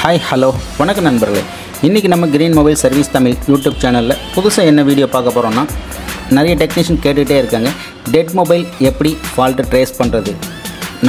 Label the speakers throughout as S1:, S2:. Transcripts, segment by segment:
S1: Hi hello வணக்கம் நண்பர்களே. இன்றைக்கி நம்ம green mobile service Tamil YouTube சேனலில் புதுசாக என்ன வீடியோ பார்க்க போகிறோன்னா, நிறைய டெக்னீஷியன் கேட்டுகிட்டே இருக்காங்க, டெட் மொபைல் எப்படி ஃபால்ட்டை ட்ரேஸ் பண்ணுறது.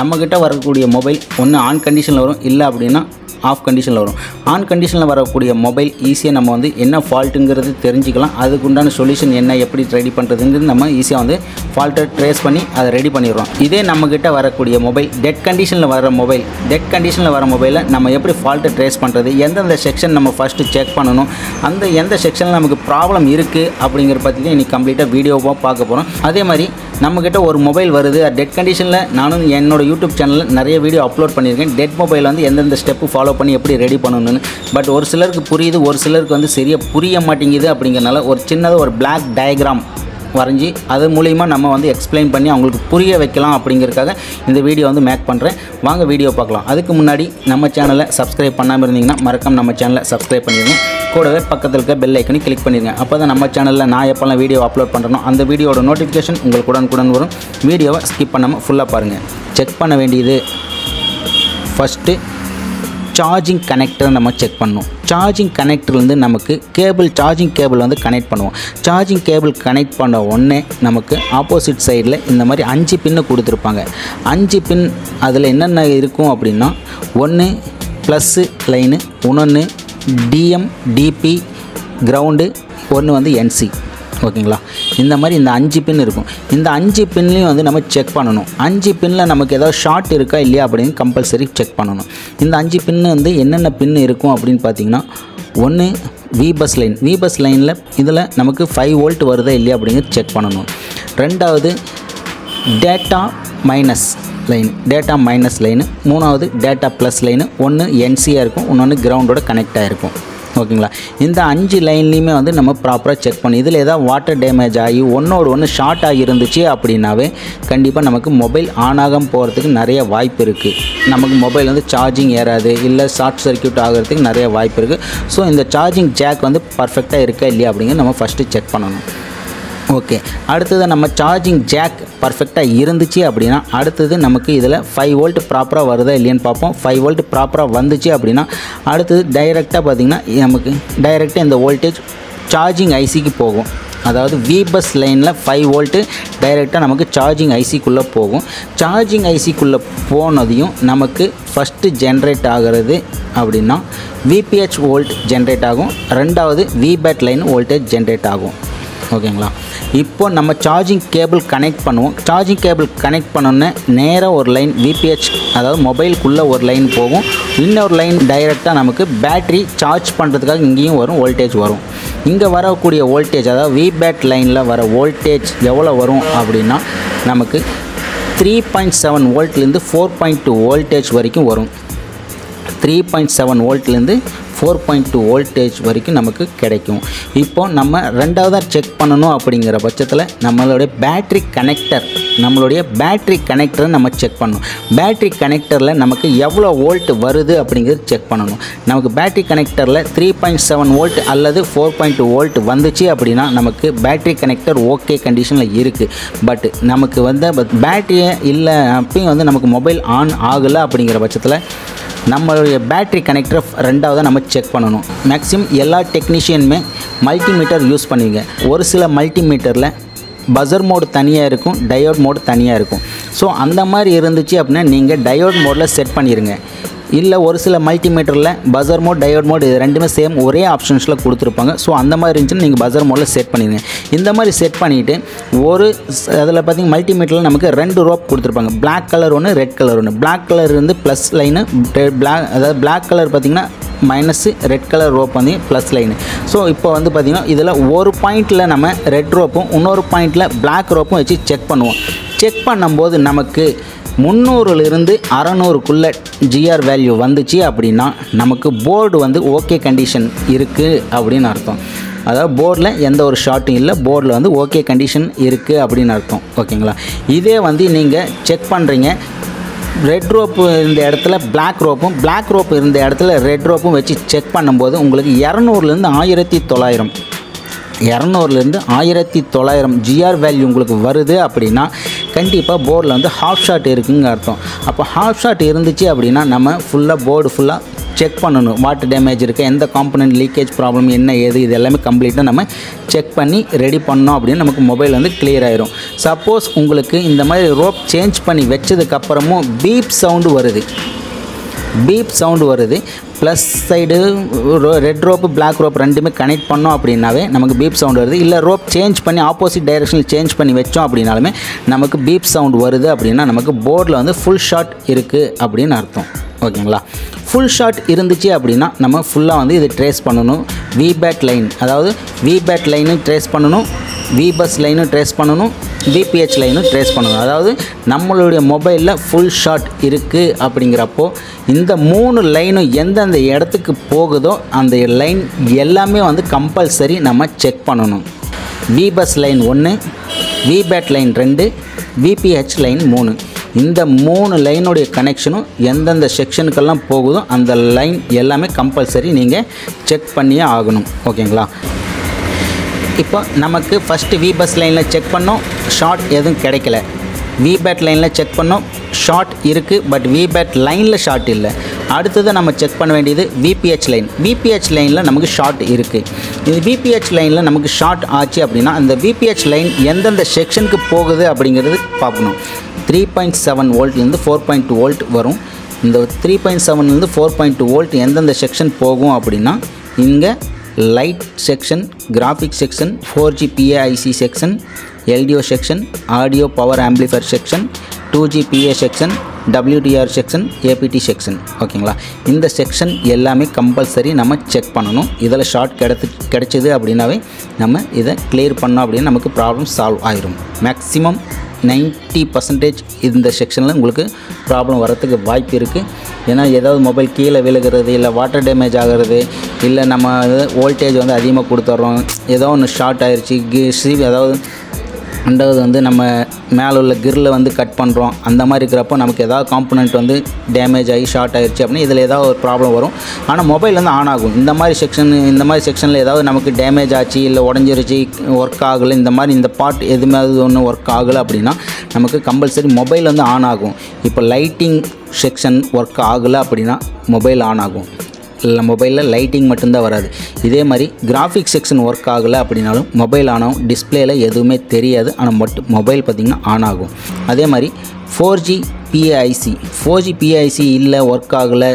S1: நம்மக்கிட்ட வரக்கூடிய மொபைல் ஒன்று ஆன் கண்டிஷனில் வரும், இல்லை அப்படின்னா ஆஃப் கண்டிஷனில் வரும். ஆன் கண்டிஷனில் வரக்கூடிய மொபைல் ஈஸியாக நம்ம என்ன ஃபால்ட்டுங்கிறது தெரிஞ்சுக்கலாம். அதுக்கு உண்டான சொல்யூஷன் என்ன, எப்படி ரெடி பண்ணுறதுங்கிறது நம்ம ஈஸியாக ஃபால்ட்டை ட்ரேஸ் பண்ணி அதை ரெடி பண்ணிடுறோம். இதே நம்மக்கிட்ட வரக்கூடிய மொபைல் டெட் கண்டிஷனில் வர மொபைலில் நம்ம எப்படி ஃபால்ட்டை ட்ரேஸ் பண்ணுறது, எந்தெந்த செக்ஷன் நம்ம ஃபஸ்ட்டு செக் பண்ணணும், அந்த எந்த செக்ஷனில் நமக்கு ப்ராப்ளம் இருக்குது அப்படிங்கிற பற்றி தான் இன்றைக்கி கம்ப்ளீட்டாக வீடியோவாக பார்க்க போகிறோம். அதே மாதிரி நம்மக்கிட்ட ஒரு மொபைல் வருது டெட் கண்டிஷனில், நானும் என்னோடய யூடியூப் சேனலில் நிறைய வீடியோ அப்லோட் பண்ணியிருக்கேன். டெட் மொபைல் எந்தெந்த ஸ்டெப்பு ஃபாலோ பண்ணி எப்படி ரெடி பண்ணணும்னு. பட் ஒரு சிலருக்கு புரியுது, ஒரு சிலருக்கு சரியாக புரிய மாட்டேங்குது. அப்படிங்கிறனால ஒரு சின்னதாக ஒரு பிளாக் டயக்ராம் வரைஞ்சி அது மூலிமா நம்ம எக்ஸ்பிளைன் பண்ணி அவங்களுக்கு புரிய வைக்கலாம் அப்படிங்கிறதுக்காக இந்த வீடியோ மேக் பண்ணுறேன். வாங்க வீடியோ பார்க்கலாம். அதுக்கு முன்னாடி நம்ம சேனலை சப்ஸ்கிரைப் பண்ணாமல் இருந்தீங்கன்னா மறக்காம நம்ம சேனலை சப்ஸ்கிரைப் பண்ணிடுங்க. கூடவே பக்கத்தில் இருக்க பெல் ஐக்கனை கிளிக் பண்ணிடுங்க. அப்போ தான் நம்ம சேனலில் நான் எப்போல்லாம் வீடியோ அப்லோட் பண்ணுறனோ அந்த வீடியோட நோட்டிஃபிகேஷன் உங்களுக்கு உடனுக்குடன் வரும். வீடியோவை ஸ்கிப் பண்ணாமல் ஃபுல்லாக பாருங்கள். செக் பண்ண வேண்டியது ஃபஸ்ட்டு சார்ஜிங் கனெக்டரை நம்ம செக் பண்ணணும். சார்ஜிங் கனெக்டர்லேருந்து நமக்கு சார்ஜிங் கேபிள் கனெக்ட் பண்ணுவோம். சார்ஜிங் கேபிள் கனெக்ட் பண்ண உடனே நமக்கு ஆப்போசிட் சைடில் இந்த மாதிரி 5 பின்னு கொடுத்துருப்பாங்க. 5 பின் அதில் என்னென்ன இருக்கும் அப்படின்னா, ஒன்று ப்ளஸ்ஸு லைனு, இன்னொன்று டிஎம், டிபி, கிரவுண்டு, ஒன்று என்சி. ஓகேங்களா? இந்த மாதிரி இந்த 5 பின் இருக்கும். இந்த 5 பின்லேயும் நம்ம செக் பண்ணணும். 5 பின்னில் நமக்கு ஏதாவது ஷார்ட் இருக்கா இல்லையா அப்படின்னு கம்பல்சரி செக் பண்ணணும். இந்த 5 பின்னு என்னென்ன பின் இருக்கும் அப்படின்னு பார்த்தீங்கன்னா, ஒன்று விபஸ் லைன். விபஸ் லைனில் இதில் நமக்கு 5 வோல்ட் வருதா இல்லையா அப்படிங்கிறது செக் பண்ணணும். ரெண்டாவது டேட்டா மைனஸ் லைனு. மூணாவது டேட்டா ப்ளஸ் லைனு. ஒன்று என்சியாக இருக்கும், இன்னொன்று கிரவுண்டோட கனெக்ட் ஆகிருக்கும். ஓகேங்களா? இந்த 5 லைன்லேயுமே நம்ம ப்ராப்பராக செக் பண்ணி, இதில் ஏதாவது வாட்டர் டேமேஜ் ஆகி ஒன்று ஷார்ட் ஆகி இருந்துச்சு அப்படின்னாவே கண்டிப்பாக நமக்கு மொபைல் ஆன் ஆகாமல் போகிறதுக்கு நிறைய வாய்ப்பு இருக்குது. நமக்கு மொபைல் சார்ஜிங் ஏறாது, இல்லை ஷார்ட் சர்க்யூட் ஆகிறதுக்கு நிறைய வாய்ப்பு இருக்குது. ஸோ இந்த சார்ஜிங் ஜாக் பர்ஃபெக்டாக இருக்கா இல்லையா அப்படிங்கிறது நம்ம ஃபஸ்ட்டு செக் பண்ணணும். ஓகே, அடுத்தது நம்ம சார்ஜிங் ஜாக் பர்ஃபெக்டாக இருந்துச்சு அப்படின்னா, அடுத்தது நமக்கு இதில் 5 வோல்ட் ப்ராப்பராக வருதா இல்லையான்னு பார்ப்போம். 5 வோல்ட் ப்ராப்பராக வந்துச்சு அப்படின்னா, அடுத்தது டைரெக்டாக பார்த்திங்கன்னா நமக்கு டைரெக்டாக இந்த வோல்டேஜ் சார்ஜிங் ஐசிக்கு போகும். அதாவது விபஸ் லைனில் 5 வோல்ட்டு டைரெக்டாக நமக்கு சார்ஜிங் ஐசிக்குள்ளே போகும். சார்ஜிங் ஐசிக்குள்ளே போனதையும் நமக்கு ஃபஸ்ட்டு ஜென்ரேட் ஆகிறது அப்படின்னா விபிஹெச் வோல்ட் ஜென்ரேட் ஆகும். ரெண்டாவது விபேட் லைன் வோல்டேஜ் ஜென்ரேட் ஆகும். ஓகேங்களா? இப்போ நம்ம சார்ஜிங் கேபிள் கனெக்ட் பண்ணுவோம். சார்ஜிங் கேபிள் கனெக்ட் பண்ணோன்னே நேராக ஒரு லைன் விபிஹெச், அதாவது மொபைலுக்குள்ளே ஒரு லைன் போகும். இன்னொரு லைன் டைரெக்டாக நமக்கு பேட்ரி சார்ஜ் பண்ணுறதுக்காக இங்கேயும் வரும், வோல்டேஜ் வரும். இங்கே வரக்கூடிய வோல்டேஜ், அதாவது விபேட் லைனில் வர வோல்டேஜ் எவ்வளோ வரும் அப்படின்னா, நமக்கு 3.7 வோல்ட்லேருந்து 4.2 வோல்டேஜ் வரைக்கும் வரும். 3.7 வோல்ட்லேருந்து 4.2 வோல்டேஜ் வரைக்கும் நமக்கு கிடைக்கும். இப்போ நம்ம ரெண்டாவதாக செக் பண்ணணும் அப்படிங்கிற பட்சத்தில் நம்மளுடைய பேட்ரி கனெக்டரை நம்ம செக் பண்ணணும். பேட்ரி கனெக்டரில் நமக்கு எவ்வளோ வோல்ட் வருது அப்படிங்கிறது செக் பண்ணணும். நமக்கு பேட்ரி கனெக்டரில் 3.7 வோல்ட் அல்லது 4.2 வோல்ட் வந்துச்சு அப்படின்னா நமக்கு பேட்ரி கனெக்டர் ஓகே கண்டிஷனில் இருக்குது. பட் நமக்கு பேட்டரியே இல்லை, அப்பயும் நமக்கு மொபைல் ஆன் ஆகலை அப்படிங்கிற பட்சத்தில் நம்மளுடைய பேட்ரி கனெக்டரை ரெண்டாவதாக நம்ம செக் பண்ணணும். மேக்ஸிமம் எல்லா டெக்னீஷியனுமே மல்டிமீட்டர் யூஸ் பண்ணுவீங்க. ஒரு சில மல்டிமீட்டரில் பஸர் மோடு தனியாக இருக்கும், டயோட் மோடு தனியாக இருக்கும். ஸோ அந்த மாதிரி இருந்துச்சு அப்படின்னா நீங்கள் டயோட் மோடில் செட் பண்ணிடுங்க. இல்லை ஒரு சில மல்டிமீட்டரில் பஸர் மோட், டயோட் மோட் இது ரெண்டுமே சேம் ஒரே ஆப்ஷன்ஸில் கொடுத்துருப்பாங்க. ஸோ அந்த மாதிரி இருந்துச்சுன்னா நீங்கள் பஸர் மோடில் செட் பண்ணிடுங்க. இந்த மாதிரி செட் பண்ணிவிட்டு அதில் பார்த்திங்கன்னா மல்டிமீட்டரில் நமக்கு 2 ரோப் கொடுத்துருப்பாங்க. பிளாக் கலர் ஒன்று, ரெட் கலர் ஒன்று. பிளாக் கலர் ப்ளஸ் லைனு, அதாவது பிளாக் கலர் பார்த்திங்கன்னா minus, red colour rope plus line. So இப்போ பார்த்திங்கன்னா இதில் ஒரு பாயிண்டில் நம்ம ரெட் ரோப்பும் இன்னொரு பாயிண்டில் பிளாக் ரோப்பும் வச்சு செக் பண்ணுவோம். செக் பண்ணும்போது நமக்கு 300லிருந்து 600க்குள்ளே ஜிஆர் வேல்யூ வந்துச்சு அப்படின்னா நமக்கு போர்டு ஓகே கண்டிஷன் இருக்குது அப்படின்னு அர்த்தம். அதாவது போர்டில் எந்த ஒரு ஷார்ட்டும் இல்லை, போர்டில் ஓகே கண்டிஷன் இருக்குது அப்படின்னு அர்த்தம். ஓகேங்களா? இதே நீங்கள் செக் பண்ணுறீங்க, ரெட் ரோப்பு இருந்த இடத்துல பிளாக் ரோப்பு இருந்த இடத்துல ரெட் ரோப்பும் வச்சு செக் பண்ணும்போது உங்களுக்கு 200லேருந்து 1900 ஜிஆர் வேல்யூ உங்களுக்கு வருது அப்படின்னா கண்டிப்பாக போர்டில் ஹாஃப் ஷாட் இருக்குங்க அர்த்தம். அப்போ ஹாஃப் ஷாட் இருந்துச்சு அப்படின்னா நம்ம ஃபுல்லாக போர்டு ஃபுல்லாக செக் பண்ணணும். வாட்டர் டேமேஜ் இருக்குது, எந்த காம்பனன்ட் லீக்கேஜ் ப்ராப்ளம் என்ன ஏது இது எல்லாமே கம்ப்ளீட்டாக நம்ம செக் பண்ணி ரெடி பண்ணோம் அப்படின்னு நமக்கு மொபைல் வந்து கிளியர் ஆயிரும். சப்போஸ் உங்களுக்கு இந்த மாதிரி ரோப் சேஞ்ச் பண்ணி வச்சதுக்கப்புறமும் பீப் சவுண்டு வருது plus side red rope black rope ரெண்டுமே கனெக்ட் பண்ணோம் அப்படின்னாவே நமக்கு பீப் சவுண்ட் வருது. இல்லை ரோப் சேஞ்ச் பண்ணி ஆப்போசிட் டைரெக்ஷனில் சேஞ்ச் பண்ணி வச்சோம் அப்படின்னாலுமே நமக்கு பீப் சவுண்ட் வருது அப்படின்னா நமக்கு போர்டில் வந்து ஃபுல் ஷாட் இருக்குது அப்படின்னு அர்த்தம். ஓகேங்களா? ஃபுல் ஷாட் இருந்துச்சு அப்படின்னா நம்ம ஃபுல்லாக வந்து இது ட்ரேஸ் பண்ணணும். விபேட் லைன், அதாவது விபேட் லைனும் ட்ரேஸ் பண்ணணும், விபஸ் லைனும் ட்ரேஸ் பண்ணணும், விபிஹெச் லைனும் ட்ரேஸ் பண்ணணும். அதாவது நம்மளுடைய மொபைலில் ஃபுல் ஷாட் இருக்குது அப்படிங்கிறப்போ இந்த 3 லைனும் எந்தெந்த இடத்துக்கு போகுதோ அந்த லைன் எல்லாமே வந்து கம்பல்சரி நம்ம செக் பண்ணணும். விபஸ் லைன் 1, விபேட் லைன் 2, விபிஹெச் லைன் 3. இந்த 3 லைனுடைய கனெக்ஷனும் எந்தெந்த செக்ஷனுக்கெல்லாம் போகுதோ அந்த லைன் எல்லாமே கம்பல்சரி நீங்கள் செக் பண்ணியே ஆகணும். ஓகேங்களா? இப்போ நமக்கு ஃபஸ்ட்டு விபஸ் லைனில் செக் பண்ணோம், ஷார்ட் எதுவும் கிடைக்கல. விபேட் லைனில் செக் பண்ணோம், ஷார்ட் இருக்குது, பட் விபேட் லைனில் ஷார்ட் இல்லை. அடுத்தது நம்ம செக் பண்ண வேண்டியது விபிஹெச் லைன். விபிஹெச் லைனில் நமக்கு ஷார்ட் இருக்குது. இது விபிஹெச் லைனில் நமக்கு ஷார்ட் ஆச்சு அப்படின்னா அந்த விபிஹெச் லைன் எந்தெந்த செக்ஷனுக்கு போகுது அப்படிங்கிறது பார்க்கணும். 3.7 வோல்ட்லேருந்து 4.2 வோல்ட் வரும். இந்த 3.7லேருந்து 4.2 வோல்ட் எந்தெந்த செக்ஷன் போகும் அப்படின்னா இங்கே light section, graphic section, 4G PAIC section, LDO section, audio power amplifier section, 2G PA section, WDR section, APT section. ஓகேங்களா? இந்த செக்ஷன் எல்லாமே கம்பல்சரி நம்ம செக் பண்ணணும். இதில் ஷார்ட் கிடைச்சிது அப்படின்னாவே நம்ம இதை கிளியர் பண்ணோம் அப்படின்னா நமக்கு ப்ராப்ளம் சால்வ் ஆயிரும். மேக்ஸிமம் 90% இந்த செக்ஷனில் உங்களுக்கு ப்ராப்ளம் வரத்துக்கு வாய்ப்பு இருக்குது. ஏன்னா ஏதாவது மொபைல் கீழே விழுகிறது, இல்லை வாட்டர் டேமேஜ் ஆகிறது, இல்லை நம்ம வோல்டேஜ் வந்து அதிகமாக கொடுத்துட்றோம், ஏதோ ஒன்று ஷார்ட் ஆயிடுச்சு, அதாவது ரெண்டாவது வந்து நம்ம மேலே உள்ள கிரில் வந்து கட் பண்ணுறோம். அந்த மாதிரி இருக்கிறப்போ நமக்கு ஏதாவது காம்பனண்ட் வந்து டேமேஜ் ஆகி ஷார்ட் ஆகிடுச்சு அப்படின்னா இதில் ஏதாவது ஒரு ப்ராப்ளம் வரும். ஆனால் மொபைல் வந்து ஆன் ஆகும். இந்த மாதிரி செக்ஷனில் ஏதாவது நமக்கு டேமேஜ் ஆச்சு, இல்லை உடஞ்சிருச்சு, ஒர்க் ஆகலை, இந்த மாதிரி இந்த பார்ட் எதுவுமே ஒன்று ஒர்க் ஆகலை அப்படின்னா நமக்கு கம்பல்சரி மொபைல் வந்து ஆன் ஆகும். இப்போ லைட்டிங் செக்ஷன் ஒர்க் ஆகலை அப்படின்னா மொபைல் ஆன் ஆகும். இல்லை மொபைலில் லைட்டிங் மட்டும்தான் வராது. இதே மாதிரி கிராஃபிக் செக்ஷன் ஒர்க் ஆகலை அப்படின்னாலும் மொபைல் ஆன் ஆகும். டிஸ்பிளேயில் எதுவுமே தெரியாது, ஆனால் மொபைல் பார்த்திங்கன்னா ஆன் ஆகும். அதே மாதிரி 4G PAIC இல்லை ஒர்க் ஆகலை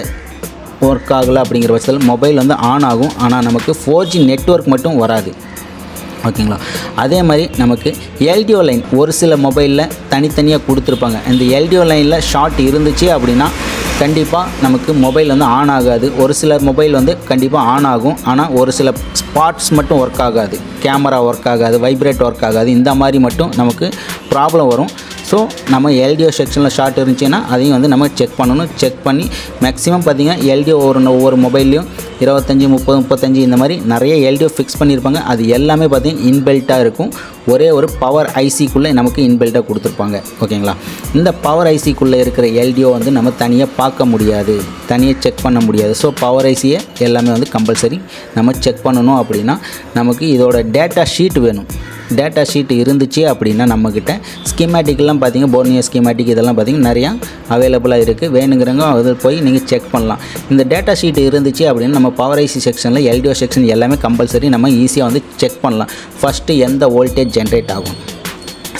S1: அப்படிங்கிற பட்சத்தில் மொபைல் வந்து ஆன் ஆகும். ஆனால் நமக்கு 4G நெட்வொர்க் மட்டும் வராது. ஓகேங்களா? அதே மாதிரி நமக்கு LDO லைன் ஒரு சில மொபைலில் தனித்தனியாக கொடுத்துருப்பாங்க. இந்த LDO லைனில் ஷார்ட் இருந்துச்சு அப்படின்னா கண்டிப்பாக நமக்கு மொபைல் வந்து ஆன் ஆகாது. ஒரு சில மொபைல் வந்து கண்டிப்பாக ஆன் ஆகும், ஆனால் ஒரு சில ஸ்பாட்ஸ் மட்டும் ஒர்க் ஆகாது, கேமரா ஒர்க் ஆகாது, வைப்ரேட் ஒர்க் ஆகாது, இந்த மாதிரி மட்டும் நமக்கு ப்ராப்ளம் வரும். ஸோ நம்ம LDO செக்ஷனில் ஷார்ட் இருந்துச்சுன்னா அதையும் வந்து நம்ம செக் பண்ணணும். செக் பண்ணி மேக்ஸிமம் பார்த்திங்கன்னா LDO ஒவ்வொரு மொபைல்லையும் 25, 30, 35 இந்த மாதிரி நிறைய LDO ஃபிக்ஸ் பண்ணியிருப்பாங்க. அது எல்லாமே பார்த்திங்கன்னா இன்பில்ட்டாக இருக்கும். ஒரே ஒரு பவர் ஐசிக்குள்ளே நமக்கு இன்பில்ட்டாக கொடுத்துருப்பாங்க. ஓகேங்களா? இந்த பவர் ஐசிக்குள்ளே இருக்கிற LDO வந்து நம்ம தனியாக பார்க்க முடியாது, தனியாக செக் பண்ண முடியாது. ஸோ பவர் ஐசியை எல்லாமே வந்து கம்பல்சரி நம்ம செக் பண்ணணும். அப்படின்னா நமக்கு இதோட டேட்டா ஷீட் வேணும். டேட்டா ஷீட் இருந்துச்சு அப்படின்னா நம்மக்கிட்ட ஸ்கீமேட்டிக்லாம் பார்த்திங்க, போர்னியோ ஸ்கீமேட்டிக் இதெல்லாம் பார்த்திங்கன்னா நிறையா அவைலபிளாக இருக்குது. வேணுங்கிறவங்க அதில் போய் நீங்கள் செக் பண்ணலாம். இந்த டேட்டா ஷீட் இருந்துச்சு அப்படின்னா நம்ம பவர் ஐசி செக்ஷனில் LDO செக்ஷன் எல்லாமே கம்பல்சரி நம்ம ஈஸியாக வந்து செக் பண்ணலாம். ஃபஸ்ட்டு எந்த வோல்டேஜ் ஜென்ரேட் ஆகும்,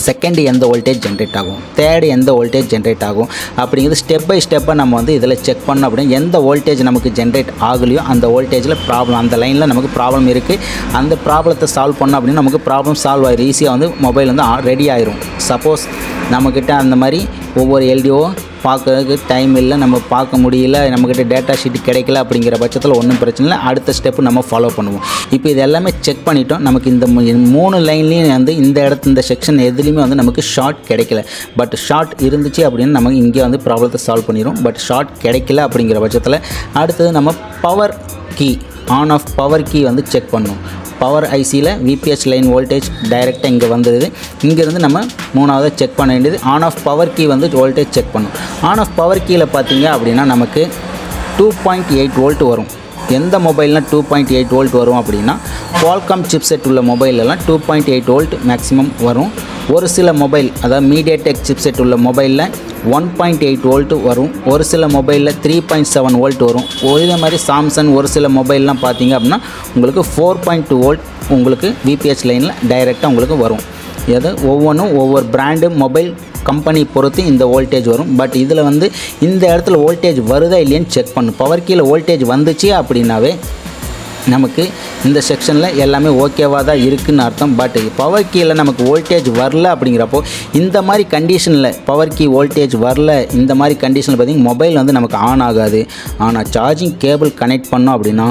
S1: செகண்ட் எந்த வோல்டேஜ் ஜென்ரேட் ஆகும், தேர்டு எந்த வோல்டேஜ் ஜென்ரேட் ஆகும் அப்படிங்கிறது ஸ்டெப் பை ஸ்டெப்பாக நம்ம வந்து இதில் செக் பண்ணோம் அப்படின்னா எந்த வோல்டேஜ் நமக்கு ஜென்ரேட் ஆகலையோ அந்த வோல்டேஜில் ப்ராப்ளம், அந்த லைனில் நமக்கு ப்ராப்ளம் இருக்குது. அந்த ப்ராப்ளத்தை சால்வ் பண்ணோம் அப்படின்னா நமக்கு ப்ராப்ளம் சால்வ் ஆகிடும். ஈஸியாக வந்து மொபைல் வந்து ரெடி ஆயிரும். சப்போஸ் நம்மக்கிட்ட அந்த மாதிரி ஒவ்வொரு LDO பார்க்கறதுக்கு டைம் இல்லை, நம்ம பார்க்க முடியல, நம்மக்கிட்ட டேட்டா ஷீட் கிடைக்கல அப்படிங்கிற பட்சத்தில் ஒன்றும் பிரச்சனை இல்லை, அடுத்த ஸ்டெப்பு நம்ம ஃபாலோ பண்ணுவோம். இப்போ இது எல்லாமே செக் பண்ணிட்டோம். நமக்கு இந்த 3 லைன்லேயும் வந்து இந்த செக்ஷன் எதுலேயுமே வந்து நமக்கு ஷார்ட் கிடைக்கல. பட் ஷார்ட் இருந்துச்சு அப்படின்னு நமக்கு இங்கே வந்து ப்ராப்ளத்தை சால்வ் பண்ணிடும். பட் ஷார்ட் கிடைக்கல அப்படிங்கிற பட்சத்தில் அடுத்தது நம்ம power key, on off power key வந்து செக் பண்ணணும். பவர் ஐசியில் VPH லைன் வோல்டேஜ் டைரெக்டாக இங்கே வந்துடுது. இங்கேருந்து நம்ம மூணாவது செக் பண்ண வேண்டியது ஆன் ஆஃப் பவர் கீ வந்து வோல்டேஜ் செக் பண்ணணும். ஆன் ஆஃப் பவர் கீயில் பார்த்தீங்க அப்படின்னா நமக்கு 2.8 வோல்ட் வரும். எந்த மொபைல்னால் 2.8 வோல்ட் வரும் அப்படின்னா Qualcomm சிப்செட் உள்ள மொபைலெல்லாம் 2.8 வோல்ட் மேக்ஸிமம் வரும். ஒரு சில மொபைல், அதாவது MediaTek சிப்செட் உள்ள மொபைலில் 1.8 வோல்ட் வரும், ஒரு சில மொபைலில் 3.7 வோல்ட் வரும். இதே மாதிரி சாம்சங் ஒரு சில மொபைல்லாம் பார்த்தீங்க அப்படின்னா உங்களுக்கு 4.2 வோல்ட் உங்களுக்கு விபிஹெச் லைனில் டைரெக்டாக உங்களுக்கு வரும். இது ஒவ்வொன்றும் ஒவ்வொரு பிராண்டு மொபைல் கம்பெனி பொறுத்து இந்த வோல்டேஜ் வரும். பட் இதில் வந்து இந்த இடத்துல வோல்டேஜ் வருதா இல்லையான்னு செக் பண்ணும். பவர் கீழே வோல்டேஜ் வந்துச்சு அப்படின்னாவே நமக்கு இந்த செக்ஷனில் எல்லாமே ஓகேவாக தான் இருக்குதுன்னு அர்த்தம். பட் பவர் கீழே நமக்கு வோல்டேஜ் வரல அப்படிங்கிறப்போ இந்த மாதிரி கண்டிஷனில் பவர் கீ வோல்டேஜ் வரல, இந்த மாதிரி கண்டிஷனில் பார்த்திங்கன்னா மொபைல் வந்து நமக்கு ஆன் ஆகாது. ஆனால் சார்ஜிங் கேபிள் கனெக்ட் பண்ணோம் அப்படின்னா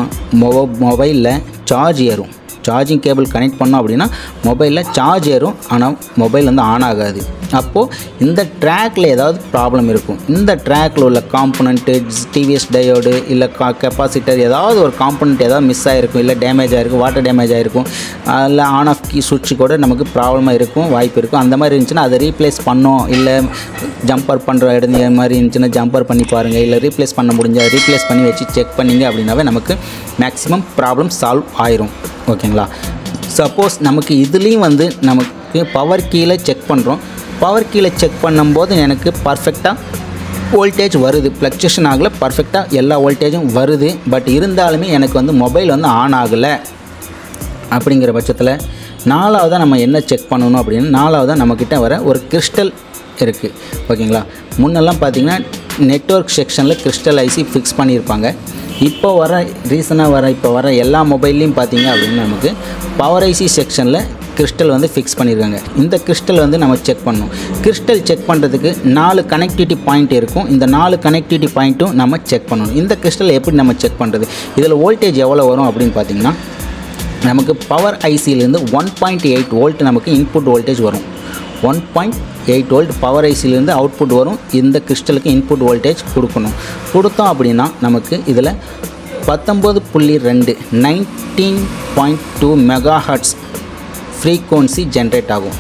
S1: மொபைலில் சார்ஜ் ஏறும். சார்ஜிங் கேபிள் கனெக்ட் பண்ணோம் அப்படின்னா மொபைலில் சார்ஜ் ஏறும், ஆனால் மொபைல் வந்து ஆன் ஆகாது. அப்போது இந்த ட்ராக்கில் ஏதாவது ப்ராப்ளம் இருக்கும். இந்த ட்ராக்கில் உள்ள காம்பனண்ட்டு டிவிஎஸ் டயோடு இல்லை கெப்பாசிட்டர் ஏதாவது ஒரு காம்பனண்ட் ஏதாவது மிஸ் ஆகிருக்கும், இல்லை டேமேஜ் ஆகிருக்கும், வாட்டர் டேமேஜ் ஆகிருக்கும், இல்லை ஆன் ஆஃப் கீ சுவிட்ச் கூட நமக்கு ப்ராப்ளமாக இருக்கும், வாய்ப்பு இருக்கும். அந்த மாதிரி இருந்துச்சுன்னா அதை ரீப்ளேஸ் பண்ணோம், இல்லை ஜம்பர் பண்ணுற இடத்துல மாதிரி இருந்துச்சுன்னா ஜம்பர் பண்ணி பாருங்கள், இல்லை ரீப்ளேஸ் பண்ண முடிஞ்சால் ரீப்ளேஸ் பண்ணி வச்சு செக் பண்ணிங்க அப்படின்னாவே நமக்கு மேக்ஸிமம் ப்ராப்ளம் சால்வ் ஆயிரும். ஓகேங்களா? சப்போஸ் நமக்கு இதுலேயும் வந்து நமக்கு பவர் கீழே செக் பண்ணுறோம். பவர் கீழே செக் பண்ணும்போது எனக்கு பர்ஃபெக்டாக வோல்டேஜ் வருது, ஃப்ளக்சுவேஷன் ஆகலை, பர்ஃபெக்டாக எல்லா வோல்டேஜும் வருது. பட் இருந்தாலுமே எனக்கு வந்து மொபைல் வந்து ஆன் ஆகலை அப்படிங்கிற பட்சத்தில் நாலாவதாக நம்ம என்ன செக் பண்ணணும் அப்படின்னா, நாலாவதாக நம்மக்கிட்ட வர ஒரு கிறிஸ்டல் இருக்குது. ஓகேங்களா? முன்னெல்லாம் பார்த்திங்கன்னா நெட்வொர்க் செக்ஷனில் கிறிஸ்டல் ஐசி ஃபிக்ஸ் பண்ணியிருப்பாங்க. இப்போ வர எல்லா மொபைல்லையும் பார்த்திங்க அப்படின்னா நமக்கு பவர் ஐசி செக்ஷனில் கிறிஸ்டல் வந்து ஃபிக்ஸ் பண்ணியிருக்காங்க. இந்த கிறிஸ்டல் வந்து நம்ம செக் பண்ணணும். கிறிஸ்டல் செக் பண்ணுறதுக்கு 4 கனெக்டிவிட்டி பாயிண்ட் இருக்கும். இந்த 4 கனெக்டிவிட்டி பாயிண்ட்டும் நம்ம செக் பண்ணணும். இந்த கிறிஸ்டல் எப்படி நம்ம செக் பண்ணுறது, இதில் வோல்டேஜ் எவ்வளோ வரும் அப்படின்னு பார்த்திங்கன்னா நமக்கு பவர் ஐசியிலேருந்து 1.8 வோல்ட் நமக்கு இன்புட் வோல்டேஜ் வரும். 1.8 வோல்ட் பவர் ஐசியிலேருந்து அவுட்புட் வரும். இந்த கிறிஸ்டலுக்கு இன்புட் வோல்டேஜ் கொடுத்தோம் அப்படின்னா நமக்கு இதில் 19.2 19.2 மெகாஹெர்ட்ஸ் ஃப்ரீக்வன்சி ஜென்ரேட் ஆகும்.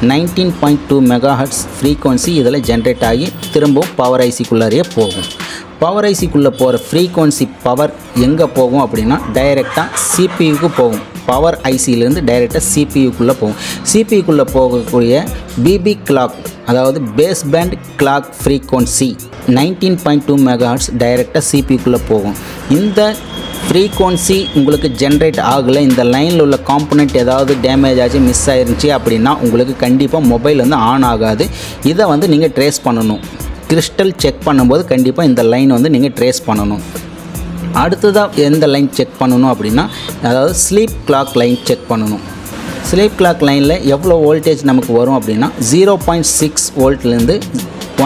S1: 19.2 மெகாஹெர்ட்ஸ் ஃப்ரீக்வன்சி இதில் ஜென்ரேட் ஆகி திரும்பவும் பவர் ஐசிக்குள்ளாரையே போகும். பவர் ஐசிக்குள்ளே போகிற ஃப்ரீக்வன்சி பவர் எங்கே போகும் அப்படின்னா டைரெக்டாக சிபியுக்கு போகும். பவர் ஐசியிலேருந்து டைரெக்டாக சிபியுக்குள்ளே போகும். சிபியுக்குள்ளே போகக்கூடிய பிபி கிளாக், அதாவது base band clock frequency 19.2 megahertz டைரெக்டாக சிபியுக்குள்ளே போகும். இந்த ஃப்ரீக்வன்சி உங்களுக்கு ஜென்ரேட் ஆகலை, இந்த லைனில் உள்ள காம்பனண்ட் ஏதாவது டேமேஜ் ஆச்சு, மிஸ் ஆயிருந்துச்சு அப்படின்னா உங்களுக்கு கண்டிப்பாக மொபைல் வந்து ஆன் ஆகாது. இதை வந்து நீங்கள் ட்ரேஸ் பண்ணணும். கிறிஸ்டல் செக் பண்ணும்போது கண்டிப்பாக இந்த லைன் வந்து நீங்கள் ட்ரேஸ் பண்ணணும். அடுத்ததாக எந்த லைன் செக் பண்ணணும் அப்படின்னா, அதாவது ஸ்லீப் கிளாக் லைன் செக் பண்ணணும். ஸ்லீப் கிளாக் லைனில் எவ்வளோ வோல்டேஜ் நமக்கு வரும் அப்படின்னா 0.6 வோல்ட்லேருந்து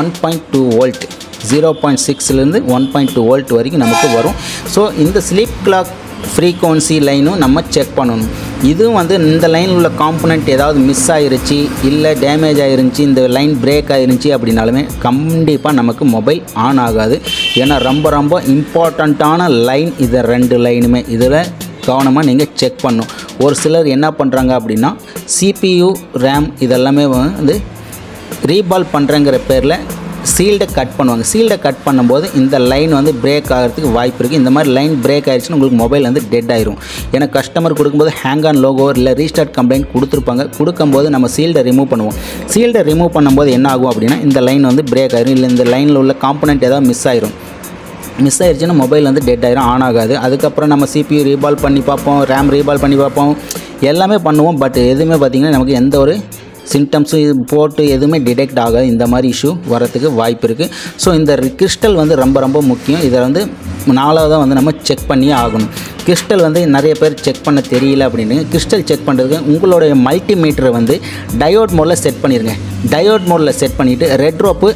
S1: 1.2 வோல்ட், 0.6லேருந்து 1.2 வோல்ட் வரைக்கும் நமக்கு வரும். ஸோ இந்த ஸ்லீப் கிளாக் ஃப்ரீக்வன்சி லைனும் நம்ம செக் பண்ணணும். இதுவும் வந்து இந்த லைனில் உள்ள காம்பனண்ட் ஏதாவது மிஸ் ஆகிருச்சு, இல்லை டேமேஜ் ஆகிருந்துச்சி, இந்த லைன் பிரேக் ஆகிருந்துச்சி அப்படின்னாலுமே கண்டிப்பாக நமக்கு மொபைல் ஆன் ஆகாது. ஏன்னா ரொம்ப இம்பார்ட்டண்ட்டான லைன் இது 2 லைனுமே. இதில் கவனமாக நீங்கள் செக் பண்ணணும். ஒரு சிலர் என்ன பண்ணுறாங்க அப்படின்னா CPU RAM இதெல்லாமே வந்து ரீபால் பண்ணுறங்கிற பேரில் சீல்டை கட் பண்ணுவாங்க. சீல்டை கட் பண்ணும்போது இந்த லைன் வந்து பிரேக் ஆகிறதுக்கு வாய்ப்பு இருக்குது. இந்த மாதிரி லைன் பிரேக் ஆகிடுச்சுன்னா உங்களுக்கு மொபைல் வந்து டெட் ஆயிரும். ஏன்னா கஸ்டமர் கொடுக்கும்போது ஹேங் ஆன் லோகோ இல்லை ரீஸ்டார்ட் கம்ப்ளைண்ட் கொடுத்துருப்பாங்க. கொடுக்கும்போது நம்ம சீல்டை ரிமூவ் பண்ணுவோம். சீல்டை ரிமூவ் பண்ணும்போது என்ன ஆகும் அப்படின்னா இந்த லைன் வந்து பிரேக் ஆயிரும், இல்லை இந்த லைனில் உள்ள காம்பனண்ட் ஏதாவது மிஸ் ஆயிடுச்சுன்னா மொபைல் வந்து டெட் ஆயிரும், ஆன் ஆகாது. அதுக்கப்புறம் நம்ம CPU ரீபால் பண்ணி பார்ப்போம், RAM ரீபால் பண்ணி பார்ப்போம், எல்லாமே பண்ணுவோம். பட் எதுவுமே பார்த்திங்கன்னா நமக்கு எந்த ஒரு சிம்டம்ஸு போட்டு எதுவுமே டிடெக்ட் ஆகாது. இந்த மாதிரி இஷ்யூ வரத்துக்கு வாய்ப்பு இருக்குது. ஸோ இந்த கிறிஸ்டல் வந்து ரொம்ப முக்கியம். இதை வந்து 4வதாக வந்து நம்ம செக் பண்ணியே ஆகணும். கிறிஸ்டல் வந்து நிறைய பேர் செக் பண்ண தெரியல அப்படின்னு, கிறிஸ்டல் செக் பண்ணுறதுக்கு உங்களுடைய மல்டிமீட்டரை வந்து டயோட் மோடில் செட் பண்ணிடுங்க. டயோட் மோடில் செட் பண்ணிவிட்டு ரெட் ரோப்பு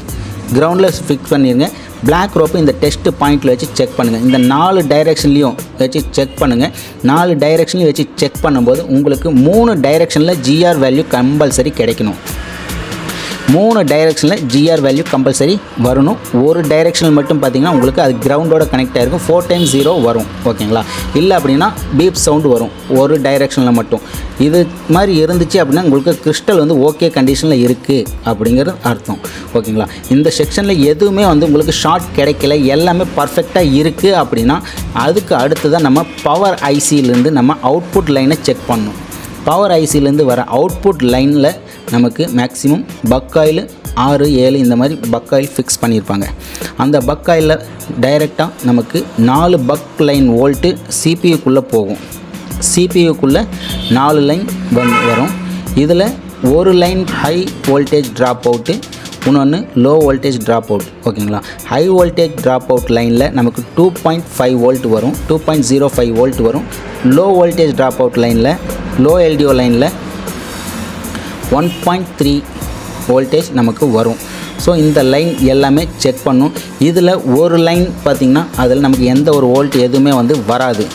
S1: கிரவுண்டில் ஃபிக்ஸ் பண்ணிடுங்க. பிளாக் ரோப்பு இந்த டெஸ்ட் பாயிண்டில் வச்சு செக் பண்ணுங்கள். இந்த 4 டைரெக்ஷன்லேயும் வச்சு செக் பண்ணுங்கள். 4 டைரெக்ஷன்லையும் வச்சு செக் பண்ணும்போது உங்களுக்கு 3 டைரெக்ஷனில் ஜிஆர் வேல்யூ கம்பல்சரி கிடைக்கணும். 3 டைரெக்ஷனில் ஜிஆர் வேல்யூ கம்பல்சரி வரணும். ஒரு டைரெக்ஷனில் மட்டும் பார்த்திங்கன்னா உங்களுக்கு அது கிரவுண்டோட கனெக்ட் ஆகிருக்கும். 4 டைம்ஸ் 0 வரும். ஓகேங்களா? இல்லை அப்படின்னா பீப் சவுண்டு வரும் ஒரு டைரெக்ஷனில் மட்டும். இது மாதிரி இருந்துச்சு அப்படின்னா உங்களுக்கு கிறிஸ்டல் வந்து ஓகே கண்டிஷனில் இருக்குது அப்படிங்கிறது அர்த்தம். ஓகேங்களா? இந்த செக்ஷனில் எதுவுமே வந்து உங்களுக்கு ஷார்ட் கிடைக்கல, எல்லாமே பர்ஃபெக்டாக இருக்குது அப்படின்னா அதுக்கு அடுத்ததான் நம்ம பவர் ஐசியிலேருந்து நம்ம அவுட்புட் லைனை செக் பண்ணணும். பவர் ஐசியிலேருந்து வர அவுட்புட் லைனில் நமக்கு மேக்ஸிமம் பக் ஆயில் 6 7 இந்த மாதிரி பக் காயில் ஃபிக்ஸ் பண்ணியிருப்பாங்க. அந்த பக் காயிலில் டைரெக்டாக நமக்கு 4 பக் லைன் வோல்ட்டு சிபியூக்குள்ளே போகும். சிபியூக்குள்ளே 4 லைன் வரும். இதில் ஒரு line high voltage drop out, இன்னொன்று லோ வோல்டேஜ் ட்ராப் அவுட். ஓகேங்களா? ஹை வோல்டேஜ் ட்ராப் அவுட் லைனில் நமக்கு 2.5 வோல்ட் வரும், 2.05 வோல்ட் வரும். லோ வோல்டேஜ் ட்ராப் அவுட் லைனில், லோ எல்டிஓ லைனில் 1.3 வோல்டேஜ் நமக்கு வரும். ஸோ இந்த லைன் எல்லாமே செக் பண்ணும். இதில் ஒரு லைன் பார்த்திங்கன்னா அதில் நமக்கு எந்த ஒரு வோல்ட் எதுவுமே வராது.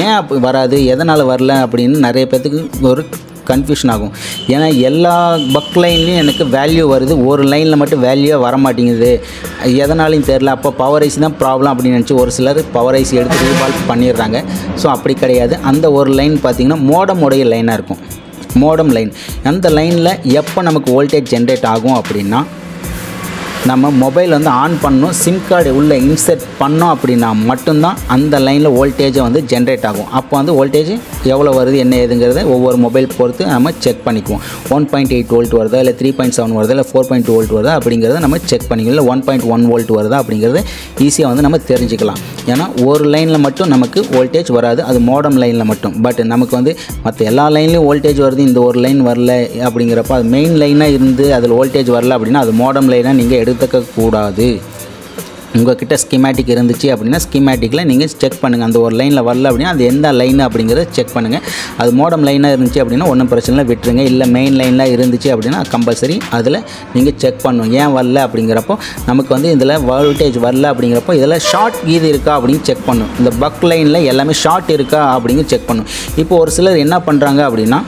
S1: ஏன் அப்போ வராது, எதனால் வரல அப்படின்னு நிறைய பேர்த்துக்கு ஒரு கன்ஃபியூஷன் ஆகும். ஏன்னா எல்லா பக் லைன்லேயும் எனக்கு வேல்யூ வருது, ஒரு லைனில் மட்டும் வேல்யூவே வர மாட்டேங்குது, எதனாலையும் தெரில. அப்போ பவர் ஐசி தான் ப்ராப்ளம் அப்படின்னு நினச்சி ஒரு சிலர் பவர் ஐசி எடுத்து ரீபால் பண்ணிடுறாங்க. ஸோ அப்படி கிடையாது. அந்த ஒரு லைன் பார்த்திங்கன்னா மோடமுடைய லைனாக இருக்கும், மோடம் லைன். அந்த லைனில் எப்போ நமக்கு வோல்டேஜ் ஜென்ரேட் ஆகும் அப்படின்னா, நம்ம மொபைல் ஆன் பண்ணணும், சிம் கார்டு உள்ளே இன்செர்ட் பண்ணோம் அப்படின்னா மட்டும்தான் அந்த லைனில் வோல்டேஜை ஜென்ரேட் ஆகும். அப்போ வோல்டேஜ் எவ்வளோ வருது என்ன ஏதுங்கிறத ஒவ்வொரு மொபைல் பொறுத்து நம்ம செக் பண்ணிக்குவோம். 1.8 வோல்ட் வருதா, இல்லை 3.7 வருதா, இல்லை 4.2 வோல்ட் வருதா அப்படிங்கிறத நம்ம செக் பண்ணிக்கலாம். இல்லை 1.1 வோல்ட் வருதா அப்படிங்கிறத ஈஸியாக நம்ம தெரிஞ்சுக்கலாம். ஏன்னா ஒரு லைனில் மட்டும் நமக்கு வோல்டேஜ் வராது, அது மோடம் லைனில் மட்டும். பட் நமக்கு மற்ற எல்லா லைன்லேயும் வோல்டேஜ் வருது, இந்த ஒரு லைன் வரல அப்படிங்கிறப்ப அது மெயின் லைனாக இருந்து அதில் வோல்டேஜ் வரல அப்படின்னா அது மோடம் லைனாக நீங்கள் எடுத்துக்கக்கூடாது. உங்கள்கிட்ட ஸ்கீமேட்டிக் இருந்துச்சு அப்படின்னா ஸ்கீமேட்டிக்கில் நீங்கள் செக் பண்ணுங்கள். அந்த ஒரு லைனில் வரல அப்படின்னா அது எந்த லைன் அப்படிங்கிறத செக் பண்ணுங்கள். அது மோடம் லைனாக இருந்துச்சு அப்படின்னா ஒன்றும் பிரச்சனை இல்லை, விட்டுருங்க. இல்லை மெயின் லைனில் இருந்துச்சு அப்படின்னா கம்பல்சரி அதில் நீங்கள் செக் பண்ணணும். ஏன் வரல அப்படிங்கிறப்போ நமக்கு இதில் வோல்டேஜ் வரல அப்படிங்கிறப்போ இதில் ஷார்ட் கீது இருக்கா அப்படின்னு செக் பண்ணணும். இந்த பக் லைனில் எல்லாமே ஷார்ட் இருக்கா அப்படிங்கிற செக் பண்ணணும். இப்போ ஒரு சிலர் என்ன பண்ணுறாங்க அப்படின்னா,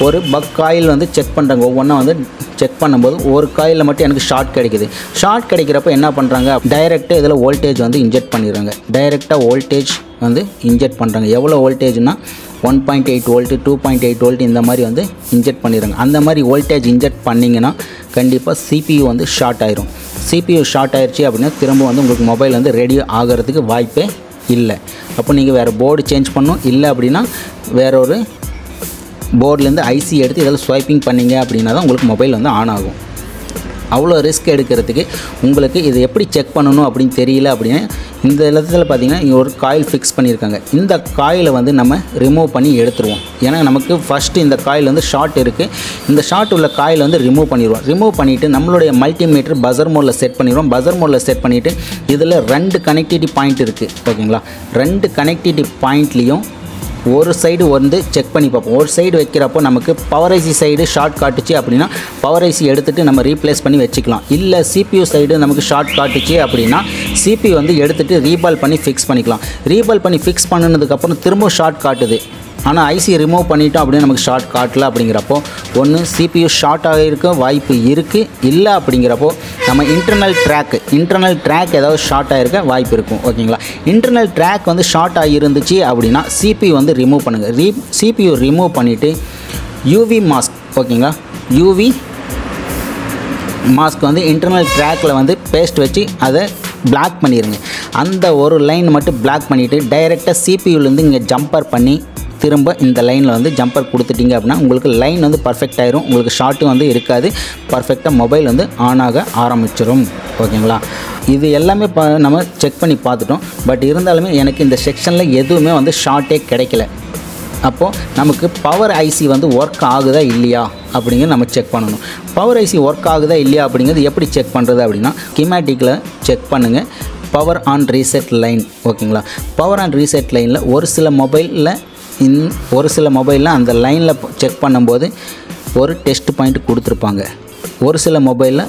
S1: ஒரு பக் காயில் செக் பண்ணுறாங்க. ஒவ்வொன்றா செக் பண்ணும்போது ஒரு காயிலில் மட்டும் எனக்கு ஷார்ட் கிடைக்குது. ஷார்ட் கிடைக்கிறப்ப என்ன பண்ணுறாங்க, டைரெக்டாக இதில் வோல்டேஜ் இன்ஜெக்ட் பண்ணிடுறாங்க. டைரெக்டாக வோல்டேஜ் இன்ஜெக்ட் பண்ணுறாங்க. எவ்வளோ வோல்டேஜ்னா 1.8 வோல்ட்டு, 2.8 வோல்ட் இந்த மாதிரி இன்ஜெக்ட் பண்ணிடுறாங்க. அந்த மாதிரி வோல்டேஜ் இன்ஜெக்ட் பண்ணிங்கன்னா கண்டிப்பாக சிபியூ ஷார்ட் ஆயிரும். சிபியூ ஷார்ட் ஆயிடுச்சு அப்படின்னா திரும்ப உங்களுக்கு மொபைல் ரெடி ஆகிறதுக்கு வாய்ப்பே இல்லை. அப்போ நீங்கள் வேறு போர்டு சேஞ்ச் பண்ணணும். இல்லை அப்படின்னா வேற ஒரு போர்ட்லேருந்து ஐசி எடுத்து இதில் ஸ்வைப்பிங் பண்ணிங்க அப்படின்னா தான் உங்களுக்கு மொபைல் ஆன் ஆகும். அவ்வளோ ரிஸ்க் எடுக்கிறதுக்கு உங்களுக்கு இதை எப்படி செக் பண்ணணும் அப்படின்னு தெரியல அப்படின்னா இந்த இடத்துல பார்த்திங்கன்னா இங்கே ஒரு காயில் ஃபிக்ஸ் பண்ணியிருக்காங்க. இந்த காயிலை நம்ம ரிமூவ் பண்ணி எடுத்துருவோம். ஏன்னா நமக்கு ஃபஸ்ட்டு இந்த காயில் ஷார்ட் இருக்குது. இந்த ஷார்ட் உள்ள காயில் ரிமூவ் பண்ணிடுவோம். ரிமூவ் பண்ணிவிட்டு நம்மளுடைய மல்டிமீட்டர் பஸர் மோடில் செட் பண்ணிடுவோம். பஸர் மோடில் செட் பண்ணிவிட்டு இதில் 2 கனெக்டிவிட்டி பாயிண்ட் இருக்குது. ஓகேங்களா? 2 கனெக்டிவிட்டி பாயிண்ட்லேயும் ஒரு சைடு செக் பண்ணி பார்ப்போம். ஒரு சைடு வைக்கிறப்போ நமக்கு பவர் ஐசி சைடு ஷார்ட் காட்டுச்சு அப்படின்னா பவர் ஐசி எடுத்துகிட்டு நம்ம ரீப்ளேஸ் பண்ணி வச்சுக்கலாம். இல்லை சிபியூ சைடு நமக்கு ஷார்ட் காட்டுச்சு அப்படின்னா சிபியூ எடுத்துகிட்டு ரீபால் பண்ணி ஃபிக்ஸ் பண்ணிக்கலாம். ரீபால் பண்ணி ஃபிக்ஸ் பண்ணினதுக்கப்புறம் திரும்ப ஷார்ட் காட்டுது, ஆனால் ஐசி ரிமூவ் பண்ணிட்டோம் அப்படின்னா நமக்கு ஷார்ட் காட்டல அப்படிங்கிறப்போ ஒன்று சிபியூ ஷார்ட் ஆகிருக்க வாய்ப்பு இருக்குது. இல்லை அப்படிங்கிறப்போ நம்ம இன்டர்னல் ட்ராக் ஏதாவது ஷார்ட் ஆகிருக்க வாய்ப்பு இருக்கும். ஓகேங்களா? இன்டர்னல் ட்ராக் ஷார்ட் ஆகிருந்துச்சு அப்படின்னா சிபியூ ரிமூவ் பண்ணுங்கள். சிபியூ ரிமூவ் பண்ணிவிட்டு யூவி மாஸ்க், ஓகேங்களா, யூவி மாஸ்க் இன்டர்னல் ட்ராக்கில் பேஸ்ட் வச்சு அதை பிளாக் பண்ணிடுங்க. அந்த ஒரு லைன் மட்டும் பிளாக் பண்ணிவிட்டு டைரெக்டாக சிபியூலேருந்து இங்கே ஜம்பர் பண்ணி திரும்ப இந்த லைனில் ஜம்பர் கொடுத்துட்டிங்க அப்படின்னா உங்களுக்கு லைன் பர்ஃபெக்ட் ஆயிரும். உங்களுக்கு ஷார்ட்டும் இருக்காது. பர்ஃபெக்டாக மொபைல் ஆன் ஆக ஆரம்பிச்சிடும். ஓகேங்களா? இது எல்லாமே நம்ம செக் பண்ணி பார்த்துட்டோம். பட் இருந்தாலுமே எனக்கு இந்த செக்ஷனில் எதுவுமே ஷார்ட்டே கிடைக்கல. அப்போது நமக்கு பவர் ஐசி ஒர்க் ஆகுதா இல்லையா அப்படிங்கிறது நம்ம செக் பண்ணணும். பவர் ஐசி ஒர்க் ஆகுதா இல்லையா அப்படிங்கிறது எப்படி செக் பண்ணுறது அப்படின்னா ஸ்கீமேட்டிக்கில் செக் பண்ணுங்கள். Power on reset line. ஓகேங்களா? பவர் ஆன் ரீசெட் லைனில் ஒரு சில மொபைலில் அந்த லைனில் செக் பண்ணும்போது ஒரு டெஸ்ட் பாயிண்ட் கொடுத்துருப்பாங்க. ஒரு சில மொபைலில்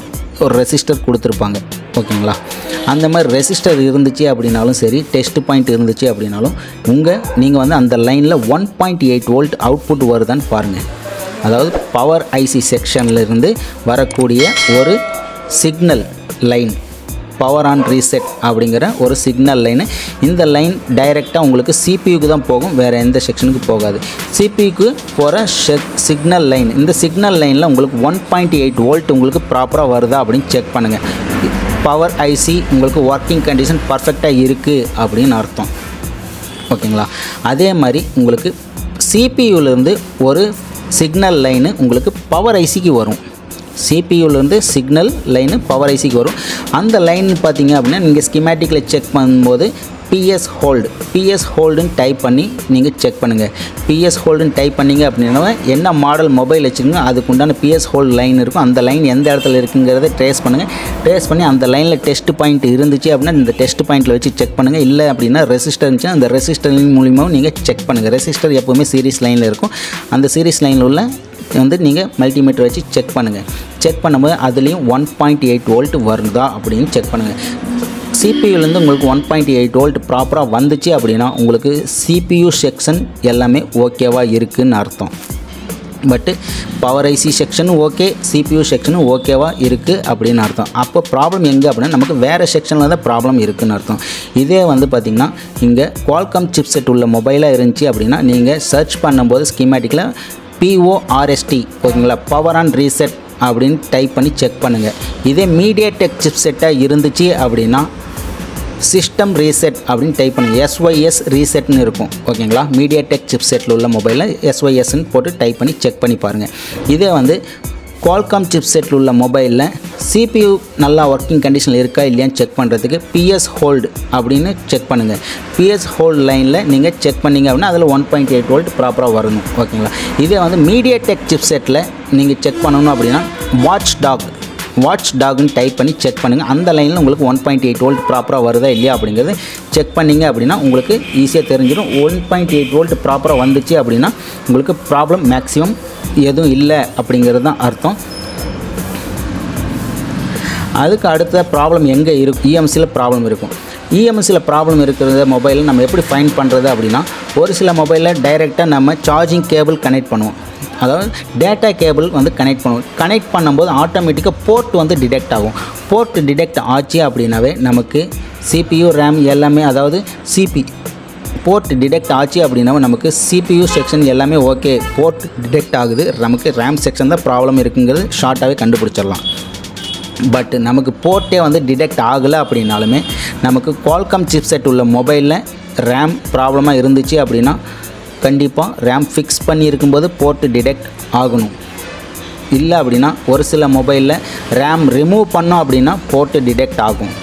S1: ஒரு ரெசிஸ்டர் கொடுத்துருப்பாங்க. ஓகேங்களா? அந்த மாதிரி ரெசிஸ்டர் இருந்துச்சு அப்படின்னாலும் சரி, டெஸ்ட் பாயிண்ட் இருந்துச்சு அப்படின்னாலும் நீங்கள் அந்த லைனில் 1.8 வோல்ட் அவுட்புட் வருதான்னு பாருங்கள். அதாவது பவர் ஐசி செக்ஷன்லேருந்து வரக்கூடிய ஒரு signal line, power on reset அப்படிங்கிற ஒரு சிக்னல் லைனு. இந்த லைன் டைரெக்டாக உங்களுக்கு சிபியூக்கு தான் போகும், வேறு எந்த செக்ஷனுக்கு போகாது. சிபியூக்கு போகிற சிக்னல் லைன், இந்த சிக்னல் லைனில் உங்களுக்கு 1.8 வோல்ட் உங்களுக்கு ப்ராப்பராக வருதா அப்படின்னு செக் பண்ணுங்கள். பவர் ஐசி உங்களுக்கு ஒர்க்கிங் கண்டிஷன் பர்ஃபெக்டாக இருக்குது அப்படின்னு அர்த்தம். ஓகேங்களா? அதே மாதிரி உங்களுக்கு சிபியூலேருந்து ஒரு சிக்னல் லைனு உங்களுக்கு பவர் ஐசிக்கு வரும். சிபியூலேருந்து சிக்னல் லைனு பவர் ஐசிக்கு வரும். அந்த லைன் பார்த்தீங்க அப்படின்னா நீங்கள் ஸ்கிமேட்டிக்கில் செக் பண்ணும்போது பிஎஸ் ஹோல்டுன்னு டைப் பண்ணி நீங்கள் செக் பண்ணுங்கள். பிஎஸ் ஹோல்டுன்னு டைப் பண்ணிங்க அப்படின்னா என்ன மாடல் மொபைல் வச்சுருங்க அதுக்கு உண்டான பிஎஸ் ஹோல்டு லைன் இருக்கும். அந்த லைன் எந்த இடத்துல இருக்குங்கிறத ட்ரேஸ் பண்ணுங்கள். ட்ரேஸ் பண்ணி அந்த லைனில் டெஸ்ட் பாயிண்ட் இருந்துச்சு அப்படின்னா இந்த டெஸ்ட் பாயிண்ட்டில் வச்சு செக் பண்ணுங்கள். இல்லை அப்படின்னா ரெசிஸ்டர் இருந்துச்சு அந்த ரெசிஸ்டர் மூலியமாகவும் நீங்கள் செக் பண்ணுங்கள். ரெசிஸ்டர் எப்போவுமே சீரிஸ் லைனில் இருக்கும். அந்த சீரிஸ் லைனில் உள்ள நீங்கள் மல்டிமீட்டர் வச்சு செக் பண்ணுங்கள். செக் பண்ணும்போது அதுலேயும் 1.8 வோல்ட் வருதா அப்படின்னு செக் பண்ணுங்கள். சிபியூலேருந்து உங்களுக்கு 1.8 வோல்ட் ப்ராப்பராக வந்துச்சு அப்படின்னா உங்களுக்கு சிபியூ செக்ஷன் எல்லாமே ஓகேவாக இருக்குதுன்னு அர்த்தம். பட்டு பவர் ஐசி செக்ஷனும் ஓகே, சிபியூ செக்ஷனும் ஓகேவாக இருக்குது அப்படின்னு அர்த்தம். அப்போ ப்ராப்ளம் எங்கே அப்படின்னா நமக்கு வேறு செக்ஷனில் தான் ப்ராப்ளம் இருக்குதுன்னு அர்த்தம். இதே பார்த்திங்கன்னா இங்கே குவால்காம் சிப்செட் உள்ள மொபைலாக இருந்துச்சு அப்படின்னா நீங்கள் சர்ச் பண்ணும்போது ஸ்கீமேட்டிக்கில் PORST ஓகேங்களா, பவர் ஆன் ரீசெட் அப்படின்னு டைப் பண்ணி செக் பண்ணுங்கள். இதே மீடியாடெக் சிப்செட்டாக இருந்துச்சு அப்படின்னா சிஸ்டம் ரீசெட் அப்படின்னு டைப் பண்ணுங்கள். SYS ரீசெட்னு இருக்கும் ஓகேங்களா. மீடியாடெக் சிப்செட்டில் உள்ள மொபைலில் SYSன்னு போட்டு டைப் பண்ணி செக் பண்ணி பாருங்கள். இதே குவால்காம் சிப்செட்டில் உள்ள மொபைலில் CPU நல்லா ஒர்க்கிங் கண்டிஷனில் இருக்கா இல்லையான்னு செக் பண்ணுறதுக்கு பிஎஸ் ஹோல்டு அப்படின்னு செக் பண்ணுங்கள். பிஎஸ் ஹோல்டு லைனில் நீங்கள் செக் பண்ணிங்க அப்படின்னா அதில் 1.8 வோல்ட் ப்ராப்பராக வரணும் ஓகேங்களா. இதே மீடியாடெக் சிப்செட்டில் நீங்கள் செக் பண்ணணும் அப்படின்னா வாட்ச் டாக்னு டைப் பண்ணி செக் பண்ணுங்கள். அந்த லைனில் உங்களுக்கு 1.8 வோல்ட் ப்ராப்பராக வருதா இல்லையா அப்படிங்கிறது செக் பண்ணிங்க அப்படின்னா உங்களுக்கு ஈஸியாக தெரிஞ்சிடும். 1.8 வோல்ட் ப்ராப்பராக வந்துச்சு அப்படின்னா உங்களுக்கு ப்ராப்ளம் மேக்ஸிமம் எதுவும் இல்லை அப்படிங்கிறது தான் அர்த்தம். அதுக்கு அடுத்த ப்ராப்ளம் எங்கே இருக்கும், இஎம்சியில் ப்ராப்ளம் இருக்கும். இஎம்சியில் ப்ராப்ளம் இருக்கிறத மொபைலில் நம்ம எப்படி ஃபைண்ட் பண்ணுறது அப்படின்னா ஒரு சில மொபைலில் டைரெக்டாக நம்ம சார்ஜிங் கேபிள் கனெக்ட் பண்ணுவோம். அதாவது டேட்டா கேபிள் கனெக்ட் பண்ணுவோம். கனெக்ட் பண்ணும்போது ஆட்டோமேட்டிக்காக போர்ட் டிடெக்ட் ஆகும். போர்ட் டிடெக்ட் ஆச்சு அப்படின்னாவே நமக்கு CPU ரேம் எல்லாமே அதாவது போர்ட் டிடெக்ட் ஆச்சு அப்படின்னா நமக்கு CPU செக்ஷன் எல்லாமே ஓகே, போர்ட் டிடெக்ட் ஆகுது, நமக்கு ரேம் செக்ஷன் தான் ப்ராப்ளம் இருக்குங்கிறது ஷார்ட்டாகவே கண்டுபிடிச்சிடலாம். பட் நமக்கு போர்ட்டே டிடெக்ட் ஆகலை அப்படின்னாலுமே நமக்கு குவால்காம் சிப்செட் உள்ள மொபைலில் ரேம் ப்ராப்ளமாக இருந்துச்சு அப்படின்னா கண்டிப்பாக ரேம் ஃபிக்ஸ் பண்ணி இருக்கும்போது போர்ட்டு டிடெக்ட் ஆகணும். இல்லை அப்படின்னா ஒரு சில மொபைலில் ரேம் ரிமூவ் பண்ணோம் அப்படின்னா போர்ட்டு டிடெக்ட் ஆகும்.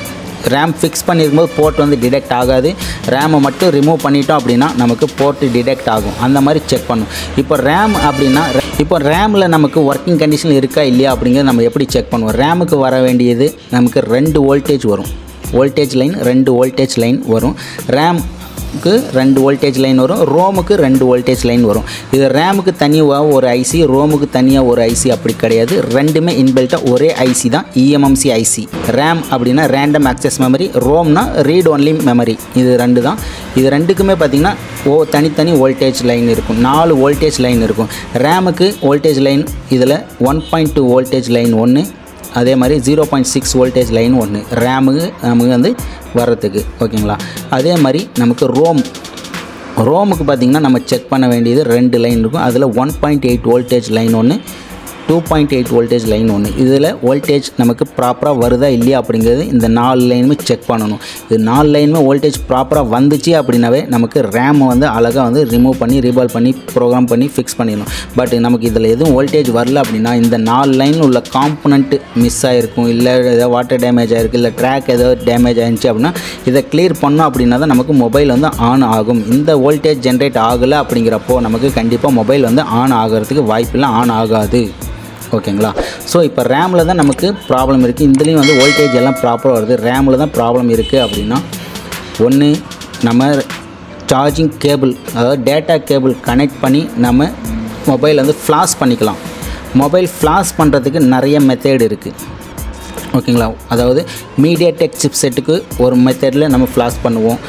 S1: ரேம் ஃபிக்ஸ் பண்ணியிருக்கும்போது போர்ட் டிடெக்ட் ஆகாது. ரேமை மட்டும் ரிமூவ் பண்ணிட்டோம் அப்படின்னா நமக்கு போர்ட்டு டிடெக்ட் ஆகும். அந்த மாதிரி செக் பண்ணும். இப்போ ரேம் அப்படின்னா இப்போ ரேமில் நமக்கு ஒர்க்கிங் கண்டிஷன் இருக்கா இல்லையா அப்படிங்கிறது நம்ம எப்படி செக் பண்ணுவோம். ரேமுக்கு வர வேண்டியது நமக்கு 2 வோல்டேஜ் வரும். வோல்டேஜ் லைன் 2 வோல்டேஜ் லைன் வரும். ரேமுக்கு 2 வோல்டேஜ் லைன் வரும். ரோமுக்கு 2 வோல்டேஜ் லைன் வரும். இது ரேமுக்கு தனியாக ஒரு ஐசி, ரோமுக்கு தனியாக ஒரு ஐசி அப்படி கிடையாது. ரெண்டுமே இன்பில்ட்டாக ஒரே ஐசி தான், eMMC ஐசி. ரேம் அப்படின்னா ரேண்டம் ஆக்சஸ் மெமரி, ரோம்னா ரீட் ஒன்லி மெமரி. இது 2 தான். இது ரெண்டுக்குமே பார்த்திங்கன்னா தனித்தனி வோல்டேஜ் லைன் இருக்கும். 4 வோல்டேஜ் லைன் இருக்கும். ரேமுக்கு வோல்டேஜ் லைன் இதில் 1.2 வோல்டேஜ் லைன் ஒன்று, அதே மாதிரி 0.6 வோல்டேஜ் லைன் ஒன்று ரேமுக்கு நமக்கு வர்றதுக்கு ஓகேங்களா. அதே மாதிரி நமக்கு ரோமுக்கு பார்த்திங்கன்னா நம்ம செக் பண்ண வேண்டியது 2 லைன் இருக்கும். அதில் 1.8 வோல்டேஜ் லைன் ஒன்று, 2.8 வோல்டேஜ் லைன் ஒன்று. இதில் வோல்டேஜ் நமக்கு ப்ராப்பராக வருதா இல்லையா அப்படிங்கிறது இந்த 4 லைனுமே செக் பண்ணணும். இது 4 லைனுமே வோல்டேஜ் ப்ராப்பராக வந்துச்சு அப்படின்னாவே நமக்கு ரேமை அழகாக ரிமூவ் பண்ணி ரீபால் பண்ணி ப்ரோக்ராம் பண்ணி ஃபிக்ஸ் பண்ணிடணும். பட் நமக்கு இதில் எதுவும் வோல்டேஜ் வரல அப்படின்னா இந்த 4 லைனில் உள்ள காம்பனண்ட்டு மிஸ் ஆகிருக்கும், இல்லை ஏதோ வாட்டர் டேமேஜ் ஆகிருக்கு, இல்லை ட்ராக் ஏதோ டேமேஜ் ஆகிருந்துச்சு அப்படின்னா இதை கிளியர் பண்ணோம் அப்படின்னா தான் நமக்கு மொபைல் ஆன் ஆகும். இந்த வோல்டேஜ் ஜென்ரேட் ஆகலை அப்படிங்கிறப்போ நமக்கு கண்டிப்பாக மொபைல் ஆன் ஆகிறதுக்கு வாய்ப்பில்லை, ஆன் ஆகாது ஓகேங்களா. ஸோ இப்போ ரேமில் தான் நமக்கு ப்ராப்ளம் இருக்குது. இதுலேயும் வோல்டேஜ் எல்லாம் ப்ராப்பராக வருது. ரேமில் தான் ப்ராப்ளம் இருக்குது அப்படின்னா ஒன்று நம்ம சார்ஜிங் கேபிள் அதாவது டேட்டா கேபிள் கனெக்ட் பண்ணி நம்ம மொபைல் ஃப்ளாஷ் பண்ணிக்கலாம். மொபைல் ஃப்ளாஷ் பண்ணுறதுக்கு நிறைய மெத்தேடு இருக்குது ஓகேங்களா. அதாவது மீடியாடெக் சிப்செட்டுக்கு ஒரு மெத்தடில் நம்ம ஃப்ளாஷ் பண்ணுவோம்.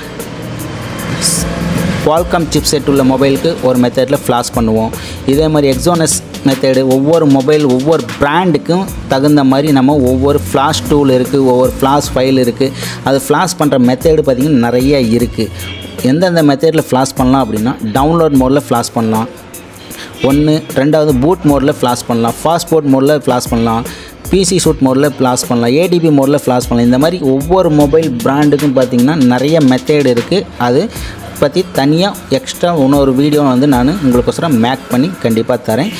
S1: குவால்காம் சிப்செட் உள்ள மொபைலுக்கு ஒரு மெத்தடில் ஃப்ளாஷ் பண்ணுவோம். இதே மாதிரி எக்ஸோனஸ் மெத்தேடு ஒவ்வொரு மொபைல் ஒவ்வொரு பிராண்டுக்கும் தகுந்த மாதிரி நம்ம ஒவ்வொரு ஃப்ளாஷ் டூல் இருக்குது, ஒவ்வொரு ஃப்ளாஷ் ஃபைல் இருக்குது. அது ஃப்ளாஷ் பண்ணுற மெத்தேடு பார்த்திங்கன்னா நிறைய இருக்குது. எந்தெந்த மெத்தேடில் ஃப்ளாஷ் பண்ணலாம் அப்படின்னா டவுன்லோட் மோடில் ஃப்ளாஷ் பண்ணலாம் ஒன்று, ரெண்டாவது பூட் மோடில் ஃப்ளாஷ் பண்ணலாம், ஃபாஸ்ட் மோடில் ஃப்ளாஷ் பண்ணலாம், பிசி ஷூட் மோடில் ஃப்ளாஷ் பண்ணலாம், ஏடிபி மோடில் ஃப்ளாஷ் பண்ணலாம். இந்த மாதிரி ஒவ்வொரு மொபைல் பிராண்டுக்கும் பார்த்திங்கன்னா நிறைய மெத்தேடு இருக்குது. அது பற்றி தனியாக எக்ஸ்ட்ரா இன்னொரு வீடியோ வந்து நான் உங்களுக்கோசரம் மேக் பண்ணி கண்டிப்பாக தரேன்.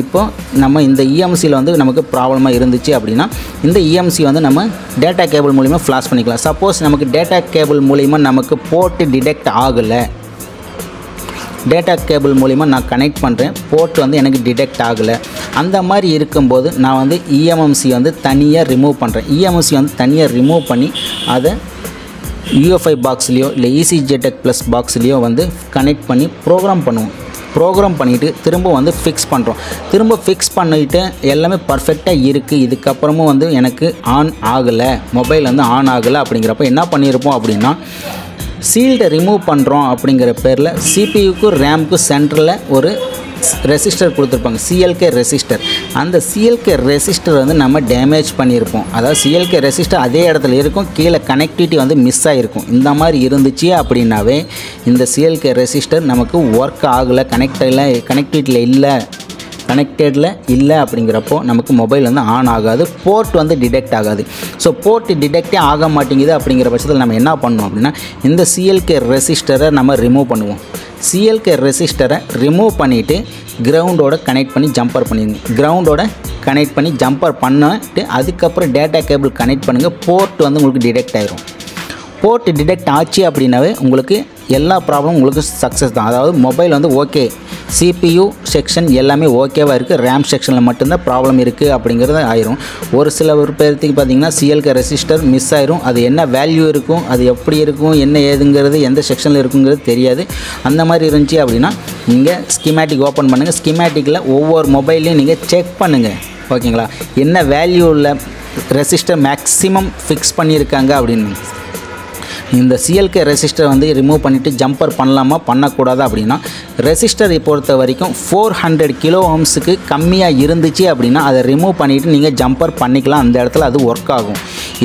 S1: இப்போ நம்ம இந்த இஎம்சியில் வந்து நமக்கு ப்ராப்ளமாக இருந்துச்சு அப்படின்னா இந்த இஎம்சி வந்து நம்ம டேட்டா கேபிள் மூலிமா ஃப்ளாஷ் பண்ணிக்கலாம். சப்போஸ் நமக்கு டேட்டா கேபிள் மூலிமா நமக்கு போர்ட்டு டிடெக்ட் ஆகலை, டேட்டா கேபிள் மூலிமா நான் கனெக்ட் பண்ணுறேன், போர்ட் வந்து எனக்கு டிடெக்ட் ஆகலை, அந்த மாதிரி இருக்கும்போது நான் வந்து இஎம்எம்சி வந்து தனியாக ரிமூவ் பண்ணுறேன். இஎம்எம்சி வந்து தனியாக ரிமூவ் பண்ணி அதை UEFI பாக்ஸ்லேயோ இல்லை EasyJetech Plus பாக்ஸ்லேயோ வந்து கனெக்ட் பண்ணி ப்ரோக்ராம் பண்ணுவோம். ப்ரோக்ராம் பண்ணிவிட்டு திரும்ப வந்து ஃபிக்ஸ் பண்ணுறோம். திரும்ப ஃபிக்ஸ் பண்ணிவிட்டு எல்லாமே பர்ஃபெக்டாக இருக்குது, இதுக்கப்புறமும் வந்து எனக்கு ஆன் ஆகலை, மொபைல் வந்து ஆன் ஆகலை அப்படிங்கிறப்ப என்ன பண்ணியிருப்போம் அப்படின்னா சீல்டை ரிமூவ் பண்ணுறோம் அப்படிங்கிற பேரில் CPUக்கும் ரேமுக்கும் சென்டரில் ஒரு ரெசிஸ்டர் கொடுத்துருப்பாங்க, CLK ரெசிஸ்டர். அந்த CLK ரெசிஸ்டர் வந்து நம்ம டேமேஜ் பண்ணியிருப்போம். அதாவது CLK ரெசிஸ்டர் அதே இடத்துல இருக்கும், கீழே கனெக்டிவிட்டி வந்து மிஸ் ஆகிருக்கும். இந்த மாதிரி இருந்துச்சு அப்படின்னாவே இந்த CLK ரெசிஸ்டர் நமக்கு ஒர்க் ஆகலை, கனெக்டடில் இல்லை அப்படிங்கிறப்போ நமக்கு மொபைல் வந்து ஆன் ஆகாது, போர்ட் வந்து டிடெக்ட் ஆகாது. ஸோ போர்ட் டிடெக்டே ஆக மாட்டேங்குது அப்படிங்கிற பட்சத்தில் நம்ம என்ன பண்ணோம் அப்படின்னா இந்த CLK ரெசிஸ்டரை நம்ம ரிமூவ் பண்ணுவோம். CLK ரெசிஸ்டரை ரிமூவ் பண்ணிவிட்டு கிரவுண்டோட கனெக்ட் பண்ணி ஜம்பர் பண்ணிடுங்க. கிரவுண்டோட கனெக்ட் பண்ணி ஜம்பர் பண்ணிட்டு அதுக்கப்புறம் டேட்டா கேபிள் கனெக்ட் பண்ணுங்கள். போர்ட் வந்து உங்களுக்கு டிடெக்ட் ஆயிரும். போர்ட் டிடெக்ட் ஆச்சு அப்படின்னாவே உங்களுக்கு எல்லா ப்ராப்ளமும் உங்களுக்கு சக்ஸஸ் தான். அதாவது மொபைல் வந்து ஓகே, CPU செக்ஷன் எல்லாமே ஓகேவாக இருக்குது, ரேம் செக்ஷனில் மட்டும்தான் ப்ராப்ளம் இருக்குது அப்படிங்கிறது ஆயிரும். ஒரு சில பேர்த்துக்கு பார்த்திங்கன்னா CLK ரெசிஸ்டர் மிஸ் ஆயிரும். அது என்ன வேல்யூ இருக்கும், அது எப்படி இருக்கும், என்ன ஏதுங்கிறது, எந்த செக்ஷனில் இருக்குங்கிறது தெரியாது. அந்த மாதிரி இருந்துச்சு அப்படின்னா நீங்கள் ஸ்கிமேட்டிக் ஓப்பன் பண்ணுங்கள். ஸ்கிமேட்டிக்கில் ஒவ்வொரு மொபைல்லையும் நீங்கள் செக் பண்ணுங்கள், ஓகேங்களா, என்ன வேல்யூவில் ரெசிஸ்டர் மேக்ஸிமம் ஃபிக்ஸ் பண்ணியிருக்காங்க அப்படின்னு. இந்த CLK ரெசிஸ்டர் வந்து ரிமூவ் பண்ணிவிட்டு ஜம்பர் பண்ணலாமா பண்ணக்கூடாது அப்படின்னா ரெசிஸ்டரை பொறுத்த வரைக்கும் 400 கிலோ ஓம்ஸுக்கு கம்மியாக இருந்துச்சு அப்படின்னா அதை ரிமூவ் பண்ணிவிட்டு நீங்கள் ஜம்பர் பண்ணிக்கலாம், அந்த இடத்துல அது ஒர்க் ஆகும்.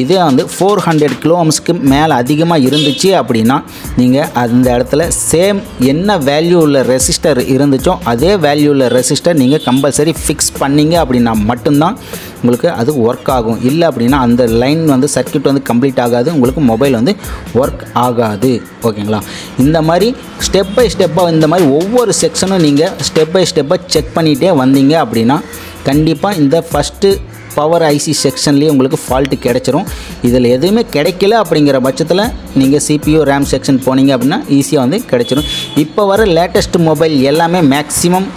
S1: இதே வந்து 400 கிலோ ஓம்ஸுக்கு மேலே அதிகமாக இருந்துச்சு அப்படின்னா நீங்கள் அந்த இடத்துல சேம் என்ன வேல்யூ உள்ள ரெசிஸ்டர் இருந்துச்சோ அதே வேல்யூ உள்ள ரெசிஸ்டர் நீங்கள் கம்பல்சரி ஃபிக்ஸ் பண்ணிங்க அப்படின்னா மட்டும்தான் உங்களுக்கு அது ஒர்க் ஆகும். இல்லை அப்படின்னா அந்த லைன் வந்து சர்க்யூட் வந்து கம்ப்ளீட் ஆகாது, உங்களுக்கு மொபைல் வந்து ஒர்க் ஆகாது, ஓகேங்களா. இந்த மாதிரி ஸ்டெப் பை ஸ்டெப்பாக இந்த மாதிரி ஒவ்வொரு செக்ஷனும் நீங்கள் ஸ்டெப் பை ஸ்டெப்பாக செக் பண்ணிகிட்டே வந்தீங்க அப்படின்னா கண்டிப்பாக இந்த ஃபஸ்ட்டு பவர் ஐசி செக்ஷன்லேயே உங்களுக்கு ஃபால்ட்டு கிடைச்சிரும். இதில் எதுவுமே கிடைக்கல அப்படிங்கிற பட்சத்தில் நீங்கள் CPU ரேம் செக்ஷன் போனீங்க அப்படின்னா ஈஸியாக வந்து கிடைச்சிரும். இப்போ வர லேட்டஸ்ட் மொபைல் எல்லாமே மேக்ஸிமம்